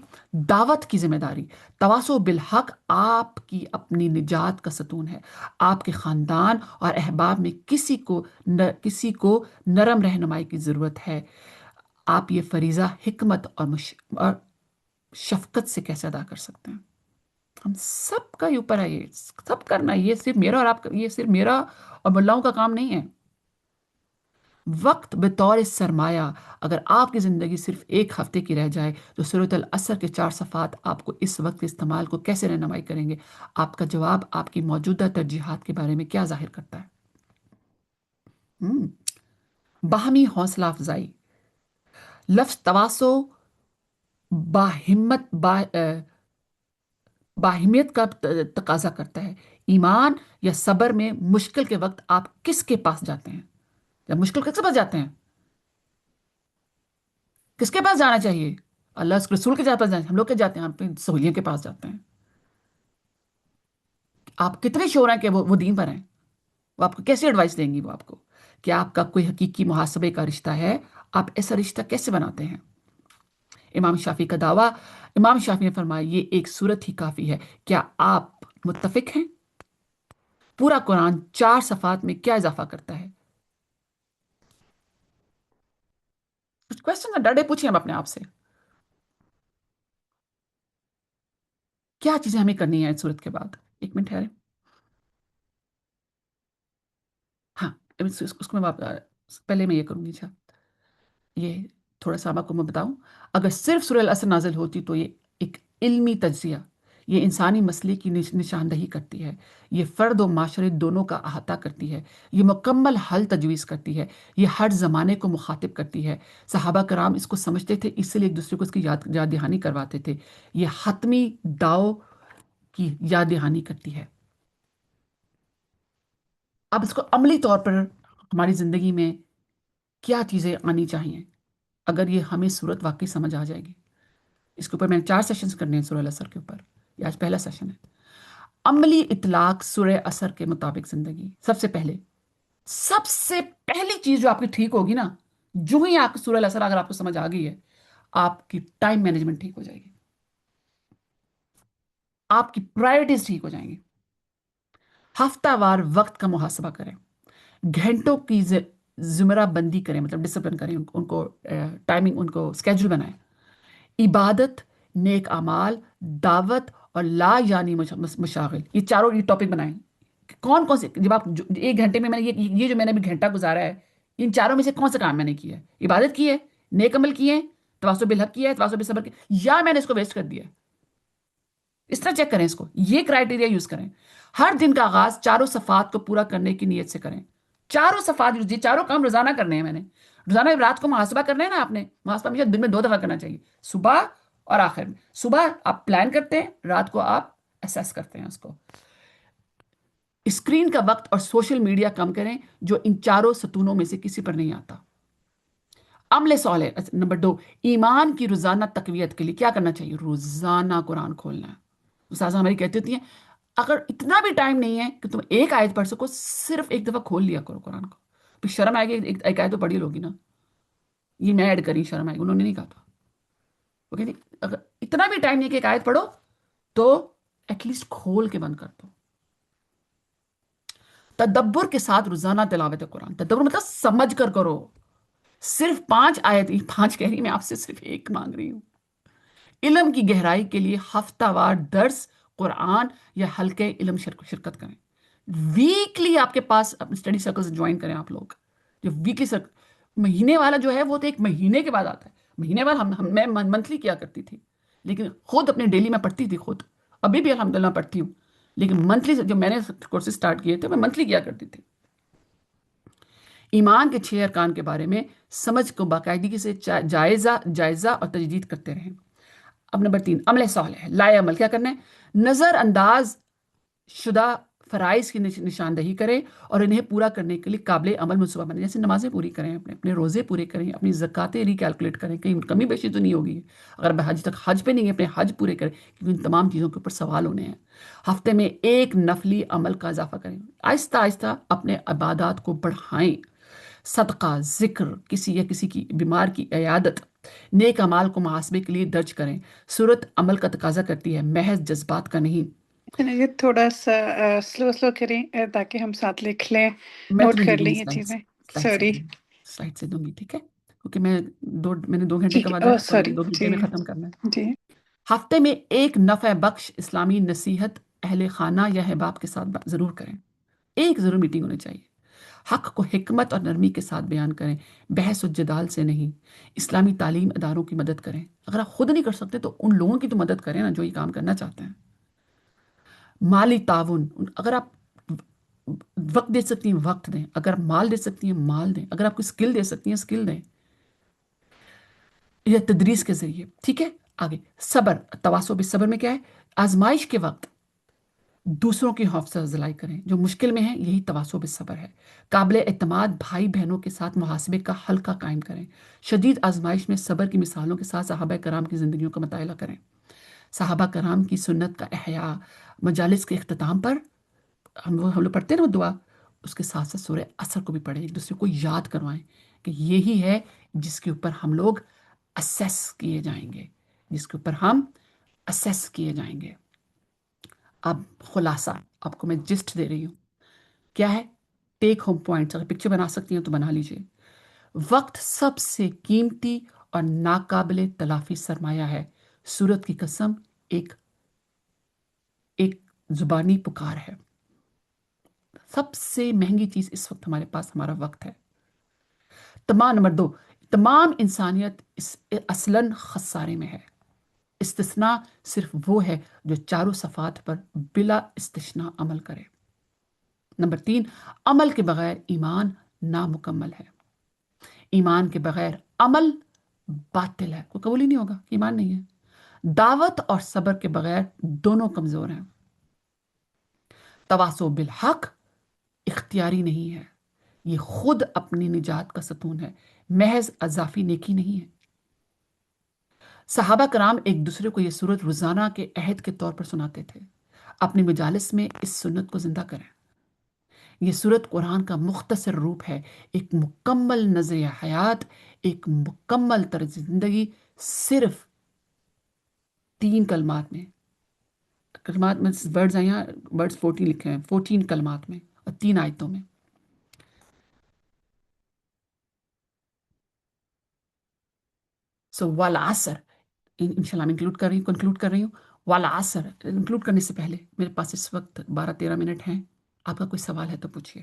دعوت کی ذمہ داری. تواصو بالحق آپ کی اپنی نجات کا ستون ہے. آپ کے خاندان اور احباب میں کسی کو نرم رہنمائی کی ضرورت ہے. آپ یہ فریضہ حکمت اور شفقت سے کیسے ادا کر سکتے ہیں؟ ہم سب کا اوپر ہے یہ سب کرنا. یہ صرف میرا اور آپ کا, یہ صرف میرا اور ملاؤں کا کام نہیں ہے. وقت بطور سرمایہ. اگر آپ کی زندگی صرف ایک ہفتے کی رہ جائے تو سورۃ العصر کے 4 صفات آپ کو اس وقت کے استعمال کو کیسے رہنمائی کریں گے؟ آپ کا جواب آپ کی موجودہ ترجیحات کے بارے میں کیا ظاہر کرتا ہے؟ باہمی حوصلہ افزائی. لفظ تواصو باہمیت کا تقاضا کرتا ہے. ایمان یا صبر میں مشکل کے وقت آپ کس کے پاس جاتے ہیں؟ جب مشکل کس کے پاس جاتے ہیں؟ کس کے پاس جانا چاہیے؟ اللہ اس رسول کے پاس جانا. ہم لوگ کے جاتے ہیں اپنے سہولیوں کے پاس جاتے ہیں. آپ کتنے شور ہیں کہ وہ دین پر ہیں؟ وہ آپ کو کیسے ایڈوائس دیں گی؟ وہ آپ کو کیا آپ کا کوئی حقیقی محاسبے کا رشتہ ہے؟ آپ ایسا رشتہ کیسے بناتے ہیں؟ امام شافعی کا دعویٰ. امام شافعی نے فرمایا یہ ایک صورت ہی کافی ہے. کیا آپ متفق ہیں؟ پورا قرآن 4 صفات میں کیا اضافہ کرتا ہے؟ کچھ کوشچن ڈرے پوچھیں ہم اپنے آپ سے. کیا چیزیں ہمیں کرنی ہے اس صورت کے بعد؟ 1 منٹ ٹھہرے. ہاں اس کو میں پہلے میں یہ کروں گی. اچھا یہ تھوڑا سا آپ کو میں بتاؤں. اگر صرف سورہ العصر نازل ہوتی تو یہ ایک علمی تجزیہ, یہ انسانی مسئلے کی نشاندہی کرتی ہے. یہ فرد و معاشرے دونوں کا احاطہ کرتی ہے. یہ مکمل حل تجویز کرتی ہے. یہ ہر زمانے کو مخاطب کرتی ہے. صحابہ کرام اس کو سمجھتے تھے, اس لیے ایک دوسرے کو اس کی یاد دہانی کرواتے تھے. یہ حتمی داؤ کی یاد دہانی کرتی ہے. اب اس کو عملی طور پر ہماری زندگی میں کیا چیزیں آنی چاہیے اگر یہ ہمیں صورت واقعی سمجھ آ جائے گی. اس کے اوپر میں نے 4 سیشنز کرنے ہیں سورہ العصر کے اوپر. یہ آج پہلا سیشن ہے. عملی اطلاق سورہ عصر کے مطابق زندگی. سب سے پہلی چیز جو آپ کی ٹھیک ہوگی نا, جو ہی آپ سورہ العصر اگر آپ کو سمجھ آ گئی ہے, آپ کی ٹائم مینجمنٹ ٹھیک ہو جائے گی. آپ کی پرائرٹیز ٹھیک ہو جائیں گی. ہفتہ وار وقت کا محاسبہ کریں. گھنٹوں کی زمرہ بندی کریں, مطلب ڈسپلن کریں, ان کو ٹائمنگ, ان کو اسکیجول بنائیں. عبادت, نیک اعمال, دعوت اور لا یعنی مشاغل, یہ چاروں یہ ٹاپک بنائیں. کون سے جب آپ 1 گھنٹے میں نے یہ جو میں نے ابھی گھنٹہ گزارا ہے, ان چاروں میں سے کون سا کام میں نے کیا ہے؟ عبادت کی ہے, نیک عمل کیے ہیں، تواصل بالحق کیا ہے، تواصل بالصبر کیا، یا میں نے اس کو ویسٹ کر دیا ہے. اس طرح چیک کریں اس کو، یہ کرائٹیریا یوز کریں. ہر دن کا آغاز چاروں صفات کو پورا کرنے کی نیت سے کریں. چاروں صفات، یہ چاروں کام روزانہ کرنے ہیں. میں نے روزانہ رات کو محاسبہ کرنا ہے نا. آپ نے محاسبہ ہمیشہ دن میں 2 دفعہ کرنا چاہیے، صبح اور آخر میں. صبح آپ پلان کرتے ہیں، رات کو آپ اسیس کرتے ہیں اس کو. اسکرین کا وقت اور سوشل میڈیا کم کریں، جو ان چاروں ستونوں میں سے کسی پر نہیں آتا. عمل صالح. نمبر 2، ایمان کی روزانہ تقویت کے لیے کیا کرنا چاہیے؟ روزانہ قرآن کھولنا ہے. استاذہ ہماری کہتی ہوتی ہیں اگر اتنا بھی ٹائم نہیں ہے کہ تم ایک آیت پڑھ سکو، صرف ایک دفعہ کھول لیا کرو قرآن کو. پھر شرم آئے گی، ایک آیت تو پڑھی لوگی نا. یہ میں ایڈ کری، شرم آئے گی، انہوں نے نہیں کہا تھا. وہ کہتی اگر اتنا بھی ٹائم نہیں کہ ایک آیت پڑھو تو ایٹ لیسٹ کھول کے بند کر دو. تدبر کے ساتھ روزانہ تلاوت قرآن. تدبر مطلب سمجھ کر کرو. صرف 5 آیت، 5 کہہ رہی، میں آپ سے صرف ایک مانگ رہی ہوں. علم کی گہرائی کے لیے ہفتہ وار درس قرآن یا حلقے علم شرکت کریں. ویکلی آپ کے پاس اسٹڈی سرکلز جوائن کریں. آپ لوگ جو ویکلی مہینے والا جو ہے وہ تو 1 مہینے کے بعد آتا ہے. مہینے بعد میں منتھلی کیا کرتی تھی، لیکن خود اپنے ڈیلی میں پڑھتی تھی خود. ابھی بھی الحمدللہ پڑھتی ہوں، لیکن منتھلی جو میں نے کورسز سٹارٹ کیے تھے میں منتھلی کیا کرتی تھی. ایمان کے 6 ارکان کے بارے میں سمجھ کو باقاعدگی سے جائزہ اور تجدید کرتے رہیں. اب نمبر 3، عمل صالح. لائے عمل کیا کرنا ہے؟ نظر انداز شدہ فرائض کی نشاندہی کریں اور انہیں پورا کرنے کے لیے قابل عمل منصوبہ بنائیں. جیسے نمازیں پوری کریں، اپنے روزے پورے کریں، اپنی زکاتیں ریکیلکولیٹ کریں، کہیں کمی بیشی تو نہیں ہوگی. اگر حج تک حج پہ نہیں ہے، اپنے حج پورے کریں، کیونکہ ان تمام چیزوں کے اوپر سوال ہونے ہیں. ہفتے میں 1 نفلی عمل کا اضافہ کریں. آہستہ آہستہ اپنے عبادات کو بڑھائیں. صدقہ، ذکر، کسی کی بیمار کی عیادت، نیک اعمال کو محاسبے کے لیے درج کریں. صورت عمل کا تقاضا کرتی ہے، محض جذبات کا نہیں. یہ تھوڑا سا سلو کریں تاکہ ہم ساتھ لکھ لیں، میں نوٹ تمہیں دے کر دوں لیں گی یہ چیزیں. سلائڈ سے سوری. دوں گی، سلائڈ سے دوں گی، ٹھیک ہے؟ کیونکہ میں نے 2 گھنٹے کا ٹھیک ہے. وعدہ ہے اور سوری. 2 گھنٹے جی میں ختم کرنا ہے. جی. ہفتے میں 1 نفع بخش اسلامی نصیحت اہل خانہ یا احباب کے ساتھ ضرور کریں. ایک ضرور میٹنگ ہونی چاہیے. حق کو حکمت اور نرمی کے ساتھ بیان کریں، بحث و جدال سے نہیں. اسلامی تعلیم اداروں کی مدد کریں. اگر آپ خود نہیں کر سکتے تو ان لوگوں کی تو مدد کریں نا جو یہ کام کرنا چاہتے ہیں. مالی تعاون. اگر آپ وقت دے سکتی ہیں وقت دیں، اگر مال دے سکتی ہیں مال دیں، اگر آپ کو اسکل دے سکتی ہیں اسکل دیں، یا تدریس کے ذریعے. ٹھیک ہے؟ آگے صبر. تواصل بالصبر میں کیا ہے؟ آزمائش کے وقت دوسروں کی حوصلہ افزائی کریں. جو مشکل میں ہیں یہی تواصل بالصبر ہے. قابل اعتماد بھائی بہنوں کے ساتھ محاسبے کا حلقہ قائم کریں. شدید آزمائش میں صبر کی مثالوں کے ساتھ صحابہ کرام کی زندگیوں کا مطالعہ کریں. صحابہ کرام کی سنت کا احیاء. مجالس کے اختتام پر ہم لوگ پڑھتے ہیں نا وہ دعا، اس کے ساتھ ساتھ سورہ عصر کو بھی پڑھیں، ایک دوسرے کو یاد کروائیں کہ یہی ہے جس کے اوپر ہم لوگ اسیس کیے جائیں گے، جس کے اوپر ہم اسیس کیے جائیں گے. اب خلاصہ آپ کو میں جسٹ دے رہی ہوں. کیا ہے؟ Take home points. اگر پکچر بنا سکتی ہیں تو بنا لیجئے. وقت سب سے قیمتی اور ناقابل تلافی سرمایہ ہے. سورت کی قسم ایک زبانی پکار ہے. سب سے مہنگی چیز اس وقت ہمارے پاس ہمارا وقت ہے. نمبر 2، تمام انسانیت اصلاً خسارے میں ہے. استثناء صرف وہ ہے جو چاروں صفات پر بلا استثناء عمل کرے. نمبر 3، عمل کے بغیر ایمان نامکمل ہے. ایمان کے بغیر عمل باطل ہے. کوئی قبول ہی نہیں ہوگا کہ ایمان نہیں ہے. دعوت اور صبر کے بغیر دونوں کمزور ہیں. تواصل بالحق اختیاری نہیں ہے، یہ خود اپنی نجات کا ستون ہے، محض اضافی نیکی نہیں ہے. صحابہ کرام ایک دوسرے کو یہ سورت روزانہ کے عہد کے طور پر سناتے تھے. اپنی مجالس میں اس سنت کو زندہ کریں. یہ سورت قرآن کا مختصر روپ ہے، ایک مکمل نظریہ حیات، ایک مکمل طرز زندگی. صرف 3 کلمات میں ورڈز ہیں یہاں، ورڈز 14 لکھے ہیں، 14 کلمات میں اور 3 آیتوں میں. والعصر انشاءاللہ میں کنکلوڈ کر رہی ہوں. والعصر انکلوڈ کرنے سے پہلے میرے پاس اس وقت 12-13 منٹ ہیں. آپ کا کوئی سوال ہے تو پوچھیے.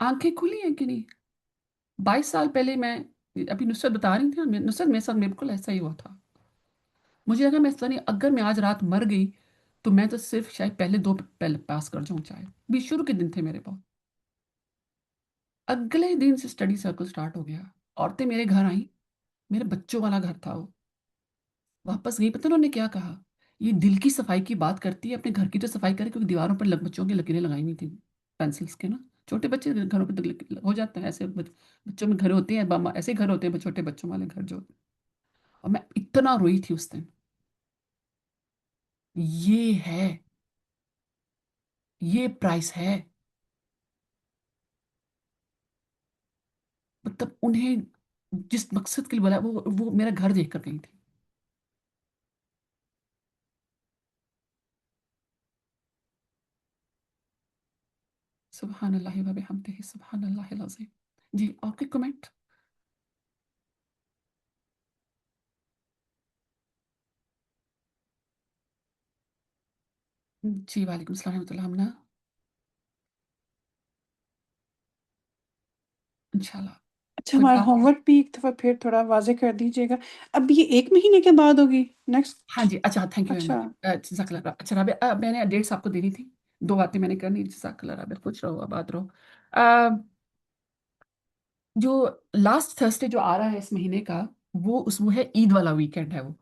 آنکھیں کھلی ہیں کہ نہیں؟ 22 سال پہلے میں ابھی نصرت بتا رہی تھی نا، نصرت میرے ساتھ بالکل ایسا ہی ہوا تھا. مجھے لگا میں اگر میں آج رات مر گئی تو میں تو صرف شاید پہلے 2 پاس کر جاؤں چاہے بھی. شروع کے دن تھے میرے بہت. اگلے دن سے اسٹڈی سرکل سٹارٹ ہو گیا. عورتیں میرے گھر آئیں، میرے بچوں والا گھر تھا وہ. واپس گئی، پتہ انہوں نے کیا کہا؟ یہ دل کی صفائی کی بات کرتی ہے، اپنے گھر کی تو صفائی کرے، کیونکہ دیواروں پر بچوں کی لکیریں لگائی ہوئی تھیں پینسلس کے نا. چھوٹے بچے گھروں پہ ہو جاتے ہیں ایسے، بچوں میں گھر ہوتے ہیں، ایسے گھر ہوتے ہیں چھوٹے بچوں والے گھر جو. اور میں اتنا روئی تھی اس دن. یہ ہے، یہ پرائس ہے. مطلب انہیں جس مقصد کے لیے بولا وہ میرا گھر دیکھ کر گئی تھی. سبحان اللہ و بحمدہ، سبحان اللہ العظیم. جی اور کوئی کمنٹ؟ جی وعلیکم السلام ورحمۃ اللہ. ہمنا انشاءاللہ. اچھا، کوئی ہمارا بات؟ ہوم ورک بھی ایک دفعہ پھر تھوڑا واضح کر دیجیے گا. اب یہ 1 مہینے کے بعد ہوگی نیکسٹ؟ ہاں جی، اچھا تھینک یو ویری اچھا، مچ. جزاک اللہ. اچھا رابعہ، میں نے ڈیٹس آپ کو دینی تھی، 2 باتیں میں نے کرنی. جزاک اللہ رابعہ، خوش رہو، آباد رہو. جو لاسٹ تھرسڈے جو آ رہا ہے اس مہینے کا، وہ ہے عید والا ویکینڈ ہے. وہ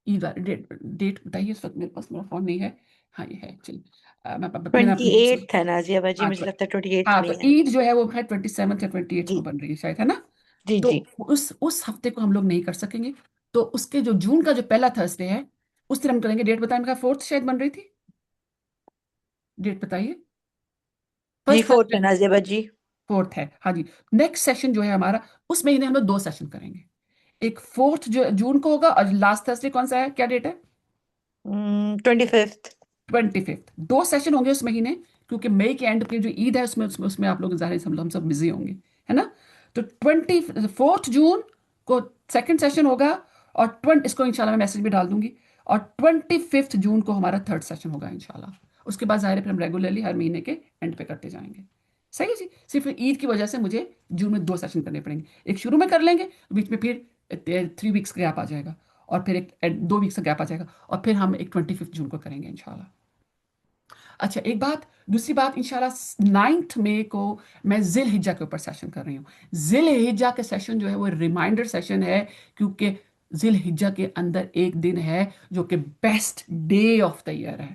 عید والا ڈیٹ بتائیے، اس وقت میرے پاس میرا فون نہیں ہے. ہاں یہ ہے ایکچولی، میں آپ کو 28 ہے نازیہ باجی، ہاں مجھے لگتا ہے 28 ہاں میں تو ہی ہے. عید جو ہے وہ ہے 27 یا 28 جی کو بن رہی ہے شاید، ہے نا. جی تو جی. اس ہفتے کو ہم لوگ نہیں کر سکیں گے. تو اس کے جو جون کا جو پہلا تھرسڈے ہے اس دن ہم کریں گے. ڈیٹ بتائیں، میرا 4 شاید بن رہی تھی. ڈیٹ بتائیے. جی فرسٹ 4 تھرسڈے ہے نازیہ باجی. 4 ہے. ہاں جی. نیکسٹ سیشن جو ہے ہمارا، اس مہینے ہم لوگ 2 سیشن کریں گے. ایک 4 جو جون کو ہوگا، اور لاسٹ تھرسڈے کون سا ہے، کیا ڈیٹ ہے؟ 25th. 25. 2 سیشن ہوں گے اس مہینے، کیونکہ مئی کے اینڈ پہ جو عید ہے اس میں آپ لوگ ظاہر ہے ہم سب بزی ہوں گے، ہے نا. تو 24 جون کو سیکنڈ سیشن ہوگا، اور اس کو انشاءاللہ میں میسج بھی ڈال دوں گی. اور 25 جون کو ہمارا 3rd سیشن ہوگا انشاءاللہ. اس کے بعد ظاہر ہے پھر ہم ریگولرلی ہر مہینے کے اینڈ پہ کرتے جائیں گے. صحیح ہے جی. صرف عید کی وجہ سے مجھے جون میں 2 سیشن کرنے پڑیں گے. ایک شروع میں کر لیں گے، بیچ میں پھر 3 ویکس کا گیپ آ جائے گا، اور پھر ایک 2 ویکس کا گیپ آ جائے گا، اور پھر ہم ایک 25 جون کو کریں گے انشاءاللہ. اچھا ایک بات، دوسری بات، انشاءاللہ 9 مئی کو میں ذی الحجہ کے اوپر سیشن کر رہی ہوں. ذی الحجہ کا سیشن جو ہے وہ ریمائنڈر سیشن ہے، کیونکہ ذی الحجہ کے اندر ایک دن ہے جو کہ best day of the year ہے،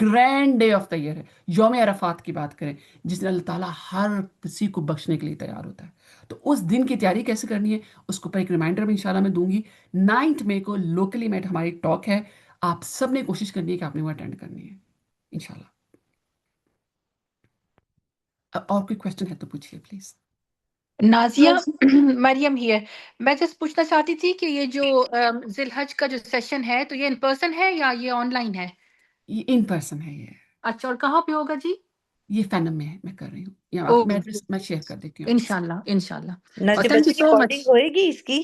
grand day of the year ہے. یوم عرفات کی بات کریں، جس دن اللہ تعالیٰ ہر کسی کو بخشنے کے لیے تیار ہوتا ہے. تو اس دن کی تیاری کیسے کرنی ہے اس کو پر ایک ریمائنڈر بھی انشاءاللہ میں دوں گی. 9 مئی کو لوکلی میٹ ہماری ٹاک ہے. آپ سب نے کوشش کرنی ہے کہ آپ نے وہ اٹینڈ کرنی ہے انشاءاللہ. اور کوئی کوشچن ہے تو پوچھیے پلیز. نازیہ مریم ہی ہے. میں جسٹ پوچھنا چاہتی تھی کہ یہ جو ذی الحج کا جو سیشن ہے تو یہ ان پرسن ہے یا یہ آن لائن ہے؟ یہ ان پرسن ہے. اچھا، اور کہاں پہ ہوگا جی؟ یہ فینم میں ہے، میں کر رہی ہوں. یا میں اوکے، ایڈریس میں شیئر کر دیتی ہوں. انشاءاللہ انشاءاللہ. اور نازیہ تھینک باجی یو سو مچ. ریکارڈنگ ہوئے گی اس کی؟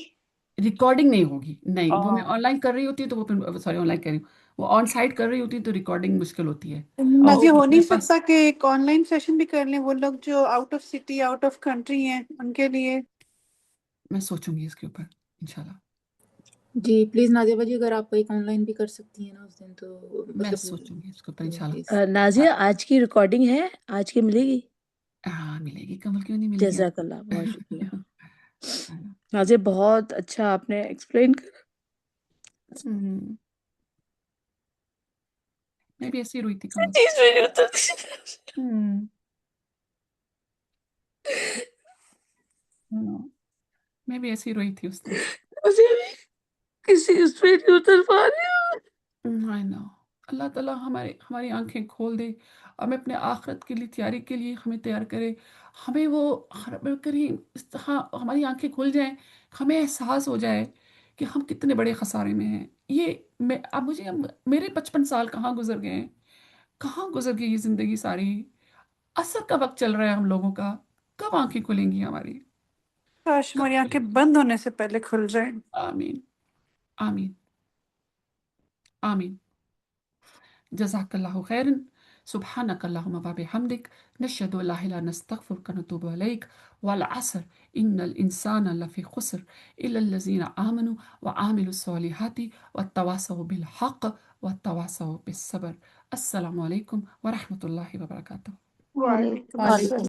ریکارڈنگ نہیں ہوگی، نہیں. وہ میں آہ، آن لائن کر رہی ہوتی ہوں تو وہ پھر سوری آن لائن کر رہی ہوں، وہ آن سائٹ کر رہی ہوتی ہے تو ریکارڈنگ مشکل ہوتی ہے. اور نازیہ ہو نہیں میرے پاس سکتا کہ ایک آن لائن سیشن بھی کر لیں وہ لوگ جو out of city out of country ہیں ان کے لیے؟ میں سوچوں گی اس کے اوپر انشاءاللہ. جی پلیز نازیہ باجی، اگر آپ ایک آن لائن بھی کر سکتی ہیں نا اس دن تو میں مطلب سوچوں گی اس کے اوپر جی انشاءاللہ. پلیز. نازیہ آج کی ریکارڈنگ ہے، آج کی ملے گی؟ ہاں ملے گی، کمل کیوں نہیں ملے گی جزاک اللہ، آپ بہت شکریہ کو. نازیہ، بہت اچھا آپ نے ایکسپلین کر. میں بھی ایسے ہی روئی تھی کمل. چیز میں نہیں اترتی. میں بھی ایسے ہی روئی تھی اس دن. مجھے بھی کسی اس پہ نہیں اتر پا رہی ہوں. I know. اللہ تعالیٰ ہماری آنکھیں کھول دے، ہمیں اپنے آخرت کے لیے تیاری کے لیے ہمیں تیار کرے. ہمیں وہ رب کریم اس طرح ہماری آنکھیں کھل جائیں، ہمیں احساس ہو جائے کہ ہم کتنے بڑے خسارے میں ہیں. اب میرے 55 سال کہاں گزر گئے ہیں، کہاں گزر گئی یہ زندگی ساری. عصر کا وقت چل رہا ہے ہم لوگوں کا، کب آنکھیں کھلیں گی ہماری؟ کاش کب ہماری آنکھیں کھلیں گی؟ بند ہونے سے پہلے کھل جائیں. آمین آمین آمین. جزاک اللہ خیرن. سبحانك اللهم وبحمدك نشهد أن لا إله إلا أنت نستغفرك ونتوب إليك والعصر إن الإنسان لفي خسر إلا الذين آمنوا وعملوا الصالحات والتواصوا بالحق والتواصوا بالصبر. السلام علیکم ورحمۃ اللہ وبرکاتہ. وعلیکم وعلیکم السلام.